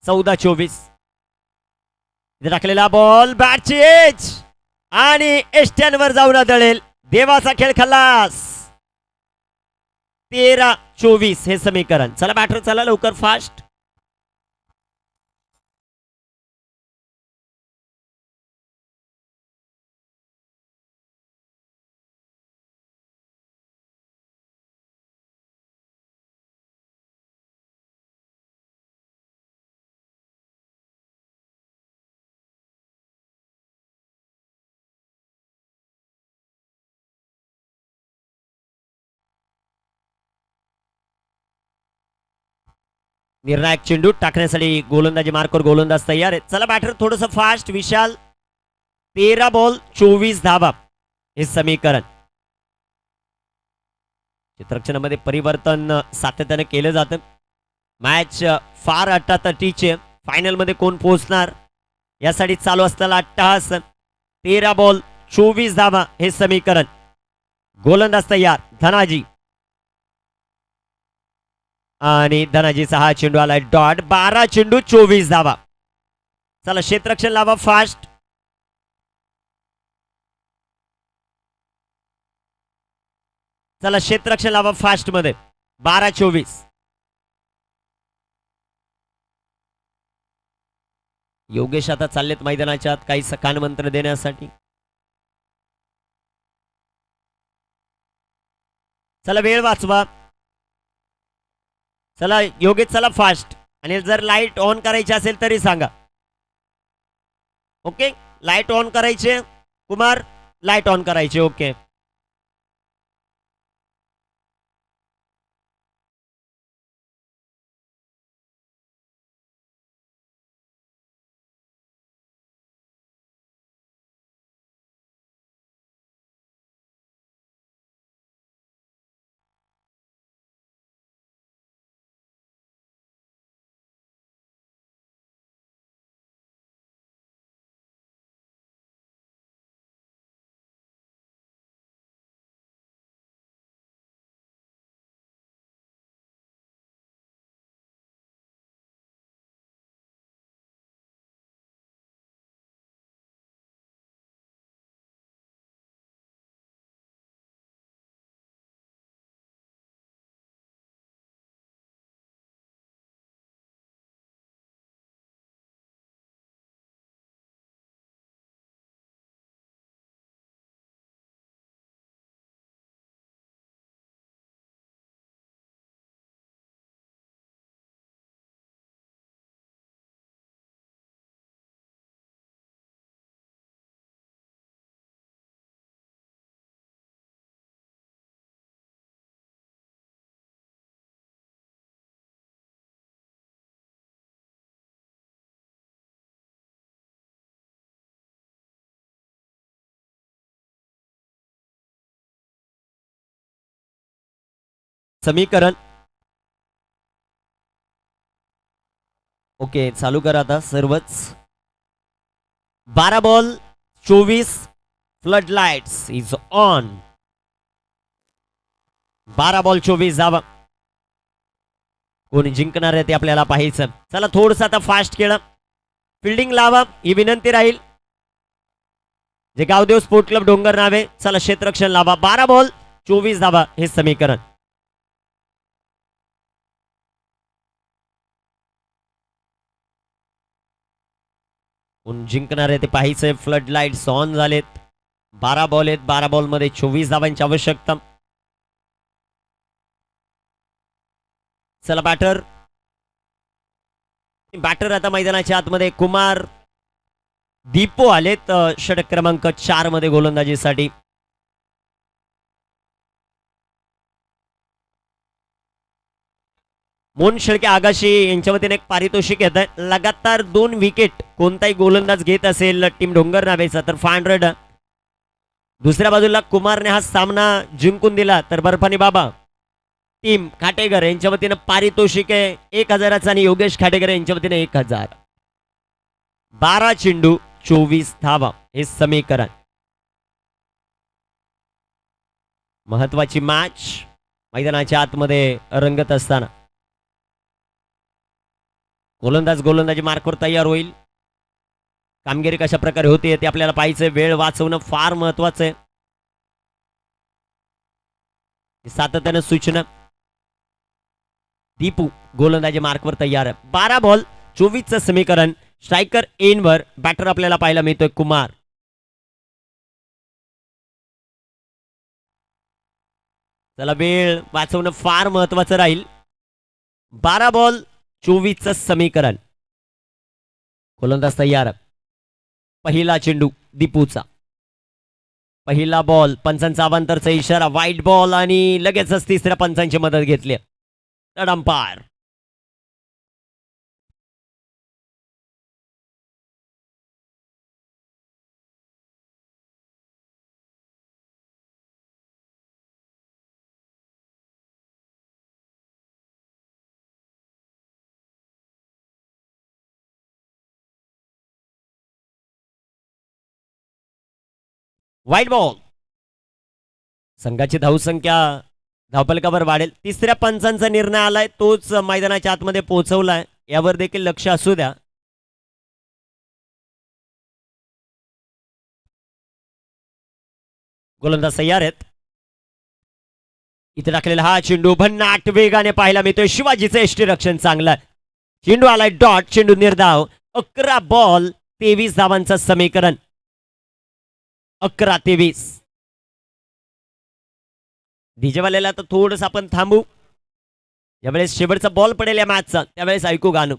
14-24. इथे टाकलेला बॉल बॅटची एज आणि एस्ट्यांवर जाऊन आदळेल. देवाचा खेळ खलास. 13-24 हे समीकरण. चला बॅटर चला लवकर फास्ट. निर्णायक चेंडू टाकण्यासाठी गोलंदाजी मार्कवर गोलंदाज तयार आहे. चला बॅटर थोडस फास्ट. विशाल 13 बॉल 24 धावा हे समीकरण. क्षेत्ररक्षणामध्ये परिवर्तन सातत्याने केलं जातं. मॅच फार अट्टातटीचे. फायनल मध्ये कोण पोहोचणार यासाठी चालू असलेला अट्टहास. 13 बॉल 24 धावा हे समीकरण. गोलंदाज तयार धनाजी आणि धनाजीचा हा चेंडू आलाय डॉट. 12 चेंडू 24 धावा. चला क्षेत्ररक्षण लावा फास्ट. चला क्षेत्ररक्षण लावा फास्ट मध्ये. 12-24. योगेश आता चाललेत मैदानाच्या आत काही सकान मंत्र देण्यासाठी. चला वेळ वाचवा. चला योगेश चला फास्ट. आणि जर लाईट ऑन करायची असेल तरी सांगा. ओके लाईट ऑन करायचे. कुमार लाईट ऑन करायचे. ओके समीकरण. ओके चालू करा आता सर्वच. 12 ball 24 flood lights is on. 12 ball 24 धावा. कोण जिंकणार आहे ते आपल्याला पाहायचं. चला थोडस आता फास्ट केलं. फिल्डिंग लावा ही विनंती राहील. जे गावदेव स्पोर्ट क्लब डोंगर नावे. चला क्षेत्ररक्षण लावा. 12 बॉल 24 धावा हे समीकरण. कोण जिंकणार आहे ते पाहायचंय. फ्लड लाईट्स ऑन झालेत. 12 बॉल आहेत. 12 बॉल मध्ये 24 धावांची आवश्यकता. चला बॅटर आता मैदानाच्या आतमध्ये. कुमार दीपो आलेत षटक क्रमांक 4 मध्ये गोलंदाजीसाठी. मोहन शेळके आगाशी यांच्या वतीने एक पारितोषिक येत आहे. लगातार 2 विकेट कोणताही गोलंदाज घेत असेल टीम डोंगर नावेचा तर 500. दुसऱ्या बाजूला कुमारने हा सामना जिंकून दिला तर बर्फानी बाबा टीम खाटेकर यांच्या वतीने पारितोषिक आहे 1000 आणि योगेश खाटेकर यांच्या वतीने 1000. 12 चेंडू 24 धावा हे समीकरण. महत्वाची मॅच मैदानाच्या आतमध्ये रंगत असताना गोलंदाजी मार्कवर तयार होईल. कामगिरी कशा प्रकारे होते ते आपल्याला पाहायचंय. वेळ वाचवणं फार महत्वाचं आहे. सातत्यानं सूचना. दीपू गोलंदाजी मार्कवर तयार आहे. 12 बॉल 24चं समीकरण. Striker Enver. बॅटर आपल्याला पाहायला मिळतोय कुमार. चला वेळ वाचवणं फार महत्वाचं राहील. 12 बॉल 24चं समीकरण. गोलंदाज तयार. पहिला चेंडू दीपूचा. पहिला बॉल. पंचांचा अवांतरचा इशारा. वाईट बॉल आणि लगेचच तिसऱ्या पंचांची मदत घेतली. अंपायर वाईट बॉल. संघाची धावसंख्या धावफलकावर वाढेल. तिसऱ्या पंचांचा निर्णय आलाय, तोच मैदानाच्या आतमध्ये पोहोचवलाय. यावर देखील लक्ष असू द्या. गोलंदाज तयार आहेत. इथे टाकलेला हा चेंडू भन्नाट वेगाने पाहायला मिळतोय. शिवाजीचं एष्टी रक्षण चांगलं. चेंडू आलाय डॉट. चेंडू निर्धाव. 11 बॉल 23 धावांचं समीकरण. 11-23. डीजेवाल्याला तर थोडस आपण थांबू. ज्यावेळेस शेवटचा बॉल पडेल या मॅचचा त्यावेळेस ऐकू गाणं.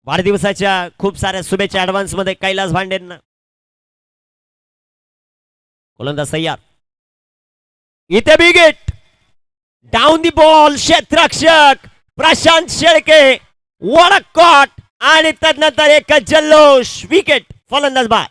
वाढदिवसाच्या खूप साऱ्या शुभेच्छा ऍडव्हान्स मध्ये कैलास भांडेंना. गोलंदाज तयार. इथे बिगेट. Down the ball. क्षेत्ररक्षक प्रशांत शेळके. What caught. आणि तदनंतर एक जल्लोष. विकेट. फलंदाज बाद.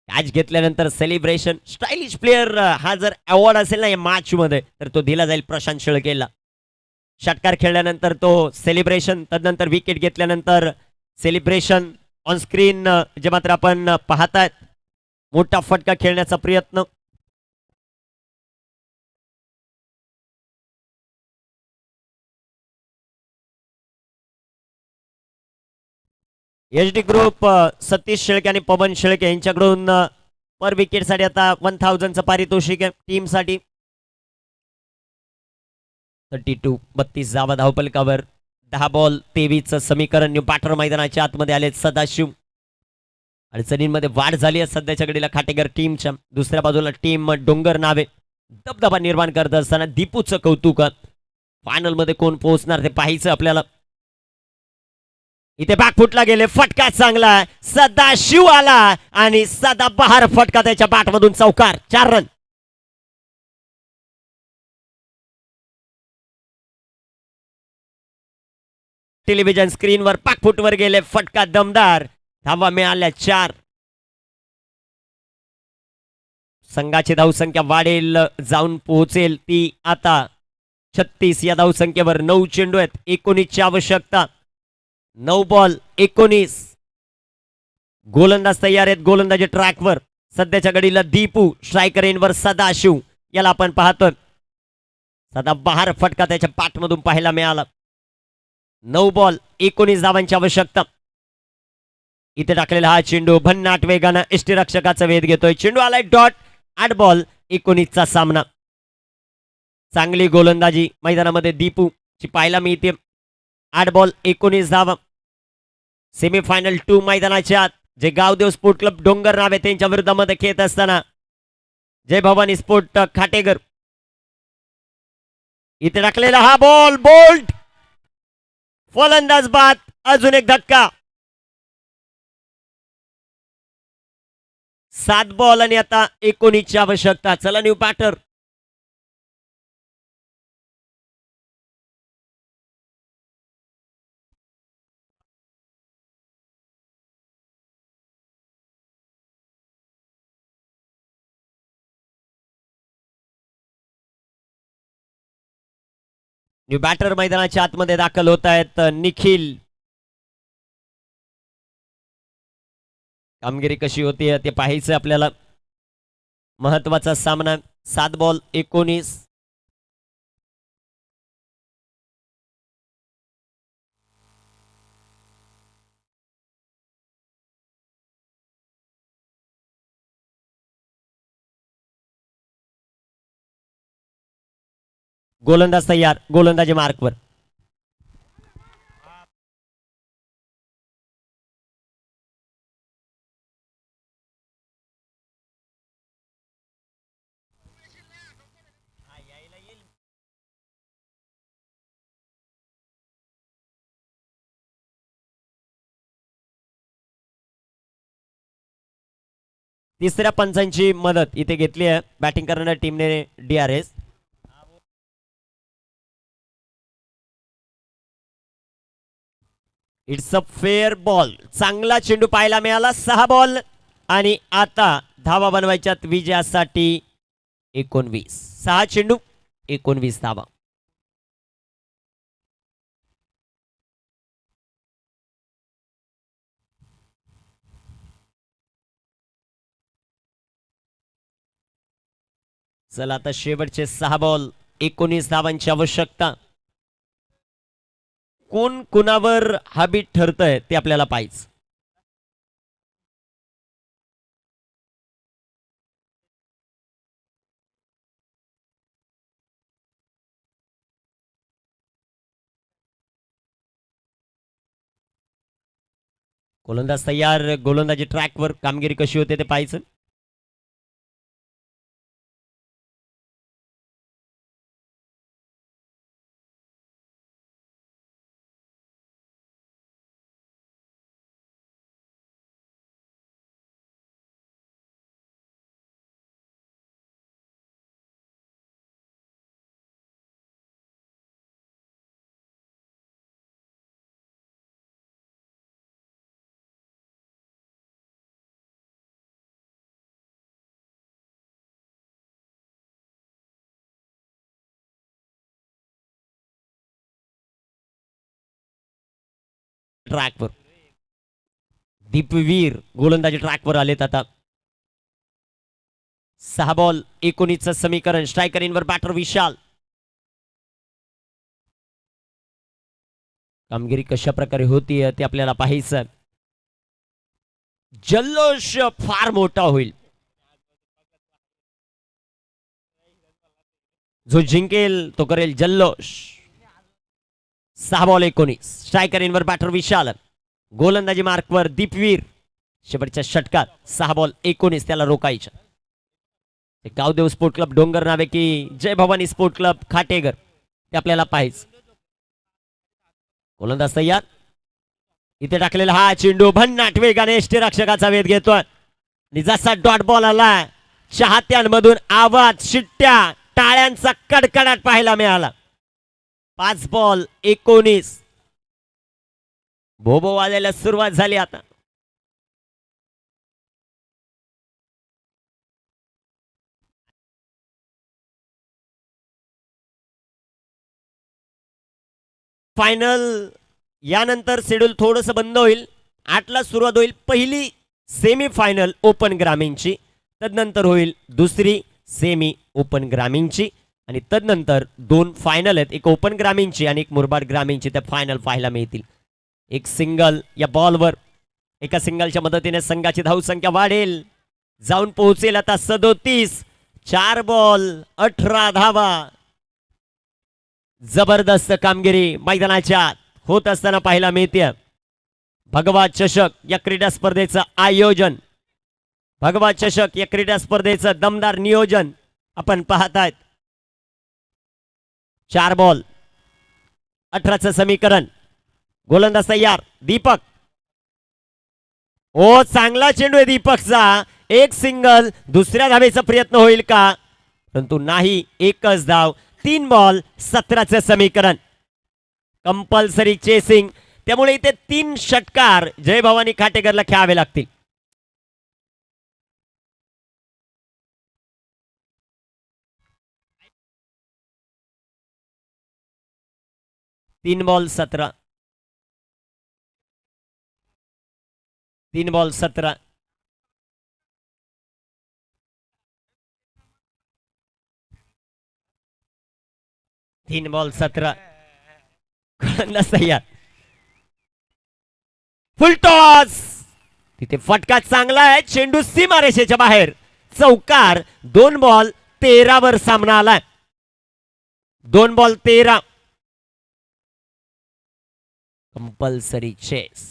कॅच घेतल्यानंतर सेलिब्रेशन. स्टायलिश प्लेअर हा जर अवॉर्ड असेल ना या मॅच मध्ये तर तो दिला जाईल प्रशांत शेळकेला. षटकार खेळल्यानंतर तो सेलिब्रेशन, तदनंतर विकेट घेतल्यानंतर सेलिब्रेशन. ऑन स्क्रीन जे मात्र आपण पाहतायत मोठा फटका खेळण्याचा प्रयत्न. H D group Satish Shelke आणि पवन शेळके यांच्याकडून पर विकेट साठी आता 1000चं पारितोषिक आहे टीम साठी. 32 धावा धावफलकावर. 10 बॉल 23चं समीकरण. न्यू बॅटर मैदानाच्या आतमध्ये आले सदाशिव. अडचणींमध्ये वाढ झाली आहे सध्याच्या घडीला खाटेकर टीमच्या. दुसऱ्या बाजूला टीम डोंगर नावे दबदबा निर्माण करत असताना दीपूचं कौतुक. फायनल मध्ये कोण पोहोचणार ते पाहायचं आपल्याला. इथे बॅकफुटला गेले. फटका चांगला. सदाशिव आला आणि सदाबहार फटका त्याच्या बॅटमधून चौकार. 4 रन. टेलिव्हिजन स्क्रीनवर बॅकफुटवर गेले. फटका दमदार. धावा मिळाल्या 4. संघाची धावसंख्या वाढेल, जाऊन पोहोचेल ती आता 36 या धावसंख्येवर. 9 चेंडू आहेत. 19ची आवश्यकता. 9 बॉल 19. गोलंदाज तयार आहेत. गोलंदाजी ट्रॅकवर सध्याच्या घडीला दीपू. स्ट्रायकर इनवर सदाशिव. याला आपण पाहतोय. सदाबहार फटका त्याच्या पाठमधून पाहायला मिळाला. 9 बॉल 19 धावांची आवश्यकता. इथे टाकलेला हा चेंडू भन्नाट वेगानं यष्टीरक्षकाचा वेध घेतोय. चेंडू आलाय डॉट. 8 बॉल 19चा सामना. चांगली गोलंदाजी मैदानामध्ये दीपू ची पाहायला मिळते. 8 बॉल 19 धावा. सेमीफायनल 2 मैदानाच्या आत जे गावदेव स्पोर्ट क्लब डोंगर नावे त्यांच्या विरुद्धामध्ये खेळत असताना जय भवानी स्पोर्ट खाटेकर. इथे टाकलेला हा बॉल बोल्ड. फलंदाज बाद. अजून एक धक्का. 7 बॉल आणि आता 19ची आवश्यकता. चला न्यू बॅटर. न्यू बॅटर मैदानाच्या आतमध्ये दाखल होत आहेत. निखिल. कामगिरी कशी होती ते पाहायचं आपल्याला. महत्वाचा सामना. 7 बॉल 19. गोलंदाज तयार. गोलंदाजी मार्कवर. तिसऱ्या पंचांची मदत इथे घेतली आहे बॅटिंग करणाऱ्या टीमने DRS. It's a fair ball. चांगला चेंडू पाहायला मिळाला. 6 बॉल आणि आता धावा बनवायच्यात विजयासाठी 19. 6 चेंडू 19 धावा. चला आता शेवटचे 6 बॉल 19 धावांची आवश्यकता. कोण कुणावर हाबीट ठरतंय ते आपल्याला पाहिजे. गोलंदाज तयार. गोलंदाजी ट्रॅकवर कामगिरी कशी होते ते पाहायचं. ट्रॅकवर दीपवीर गोलंदाजी ट्रॅकवर आलेत आता. 6 बॉल 19चं समीकरण. स्ट्रायकर इनवर बॅटर विशाल. कामगिरी कशा प्रकारे होतीये ते आपल्याला पाहायचं. जल्लोष फार मोठा होईल. जो जिंकेल तो करेल जल्लोष. 6 बॉल 19. स्ट्रायकर इनवर बॅटर विशाल. गोलंदाजी मार्कवर दीपवीर. शेवटच्या षटकात 6 बॉल 19 त्याला रोखायचं. गावदेव स्पोर्ट क्लब डोंगर नावे की जय भवानी स्पोर्ट क्लब खाटेगर ते आपल्याला पाहायचं. गोलंदाज तयार. इथे टाकलेला हा चेंडू भन्नाट वेगाने यष्टीरक्षकाचा वेध घेतोय आणि जसा डॉट बॉल आला चाहत्यांमधून आवाज, शिट्ट्या, टाळ्यांचा कडकडाट पाहायला मिळाला. 5 बॉल 19. भोबो वाजायला सुरुवात झाली आता. फायनल यानंतर शेड्यूल थोडस बंद होईल. 8ला सुरुवात होईल पहिली सेमी फायनल ओपन ग्रामीणची. तदनंतर होईल दुसरी सेमी ओपन ग्रामीणची आणि तदनंतर 2 फायनल आहेत. एक ओपन ग्रामीणची आणि एक मुरबाड ग्रामीणची. त्या फायनल पाहायला मिळतील. एक सिंगल या बॉलवर एका सिंगलच्या मदतीने संघाची धावसंख्या वाढेल. जाऊन पोहोचेल आता 37. 4 बॉल 18 धावा. जबरदस्त कामगिरी मैदानाच्या होत असताना पाहायला मिळते. भगवा चषक या क्रीडा स्पर्धेचं आयोजन, भगवा चषक या क्रीडा स्पर्धेचं दमदार नियोजन आपण पाहतायत. 4 बॉल 18चं समीकरण. गोलंदाज तयार. दीपक. ओ चांगला चेंडू आहे दीपकचा. एक सिंगल. दुसऱ्या धावेचा प्रयत्न होईल का? परंतु नाही. एकच धाव. 3 बॉल 17चं समीकरण. Compulsory chasing. त्यामुळे इथे 3 षटकार जय भवानी खाटेकरला खेळावे लागतील. तीन बॉल 17. 3 बॉल 17. तीन बॉल 17. तयार. फुल टॉस. तिथे फटका चांगला आहे. चेंडू सीमारेषेच्या बाहेर. चौकार. 2 बॉल 13 वर सामना आलाय. 2 बॉल 13. कंपल्सरी चेस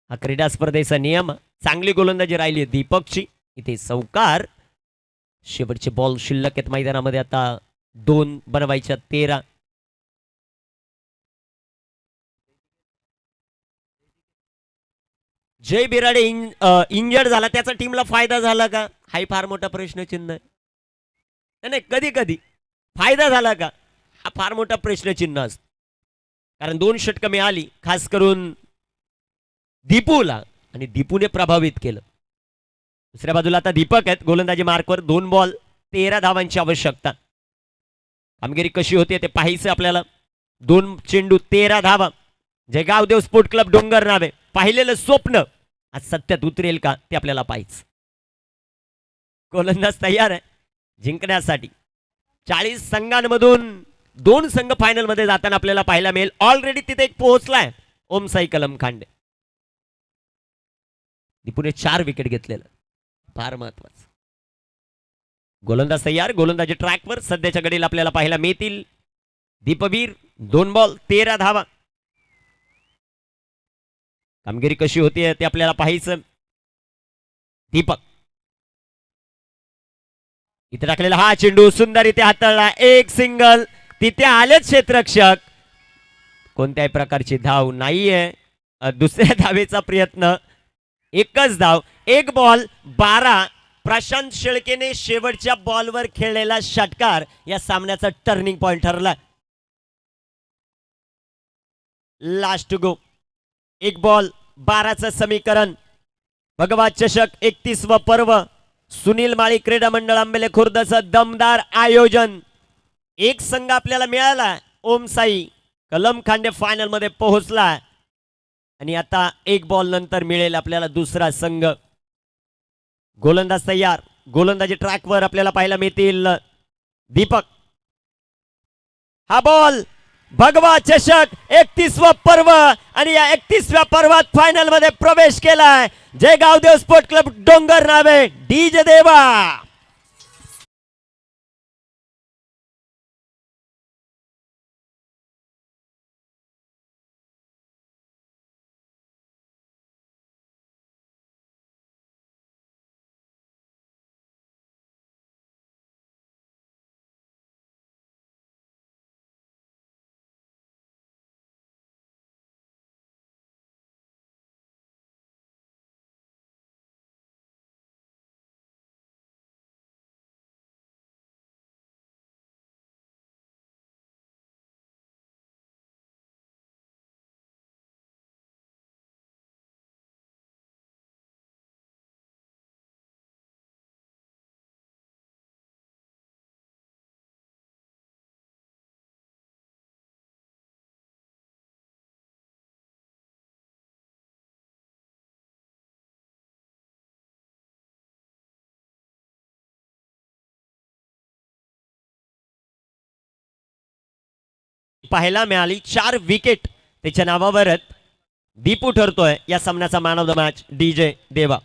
हा क्रीडा स्पर्धेचा नियम. चांगली गोलंदाजी राहिली दीपकची. इथे चौकार. शेवटचे बॉल शिल्लक आहेत मैदानामध्ये. आता 2 बनवायच्या 13. जय बिराडे इंजर्ड झाला. त्याचा टीमला फायदा झाला का? हाही फार मोठा प्रश्नचिन्ह आहे. नाही कधी कधी फायदा झाला का? हा फार मोठा प्रश्नचिन्ह असतो. कारण 2 षटकं मिळाली खास करून दीपूला आणि दीपूने प्रभावित केलं. दुसऱ्या बाजूला आता दीपक आहेत गोलंदाजी मार्कवर. 2 बॉल 13 धावांची आवश्यकता. कामगिरी कशी होते ते पाहायचं आपल्याला. 2 चेंडू 13 धावा. जयगावदेव स्पोर्ट क्लब डोंगर नावे पाहिलेलं स्वप्न आज सत्यात उतरेल का ते आपल्याला पाहायचं. गोलंदाज तयार आहे जिंकण्यासाठी. 40 संघांमधून 2 संघ फायनल मध्ये जाताना आपल्याला पाहायला मिळेल. ऑलरेडी तिथे एक पोहोचलाय ओमसाई कलम खांडे. दीपूने 4 विकेट घेतलेलं फार महत्वाचं. गोलंदाज तयार. गोलंदाजी ट्रॅकवर सध्याच्या घडीला आपल्याला पाहायला मिळतील. दीपवीर 2 बॉल 13 धावा. कामगिरी कशी होती ते आपल्याला पाहायचं. दीपक इथे टाकलेला हा चेंडू सुंदर इथे हाताळला. एक सिंगल. तिथे आलेच क्षेत्ररक्षक. कोणत्याही प्रकारची धाव नाहीये. दुसऱ्या धावेचा प्रयत्न. एकच धाव. 1 बॉल 12. प्रशांत शेळकेने शेवटच्या बॉलवर खेळलेला षटकार या सामन्याचा टर्निंग पॉइंट ठरला. लास्ट गो. 1 बॉल 12चं समीकरण. भगवा चषक 31व पर्व. सुनील माळी क्रीडा मंडळ आंबेले खुर्दचं दमदार आयोजन. एक संघ आपल्याला मिळाला. ओमसाई कलम खांडे फायनल मध्ये पोहोचला आणि आता 1 बॉल नंतर मिळेल आपल्याला दुसरा संघ. गोलंदाज तयार. गोलंदाजी ट्रॅकवर आपल्याला पाहायला मिळतील. दीपक हा बॉल. भगवा चषक 31व पर्व आणि या 31व्या पर्वात फायनल मध्ये प्रवेश केलाय जयगावदेव स्पोर्ट क्लब डोंगर नावे. डीजे देवा. पाहायला मिळाली 4 विकेट त्याच्या नावावरच. दीपू ठरतोय या सामन्याचा man of the match. DJ देवा.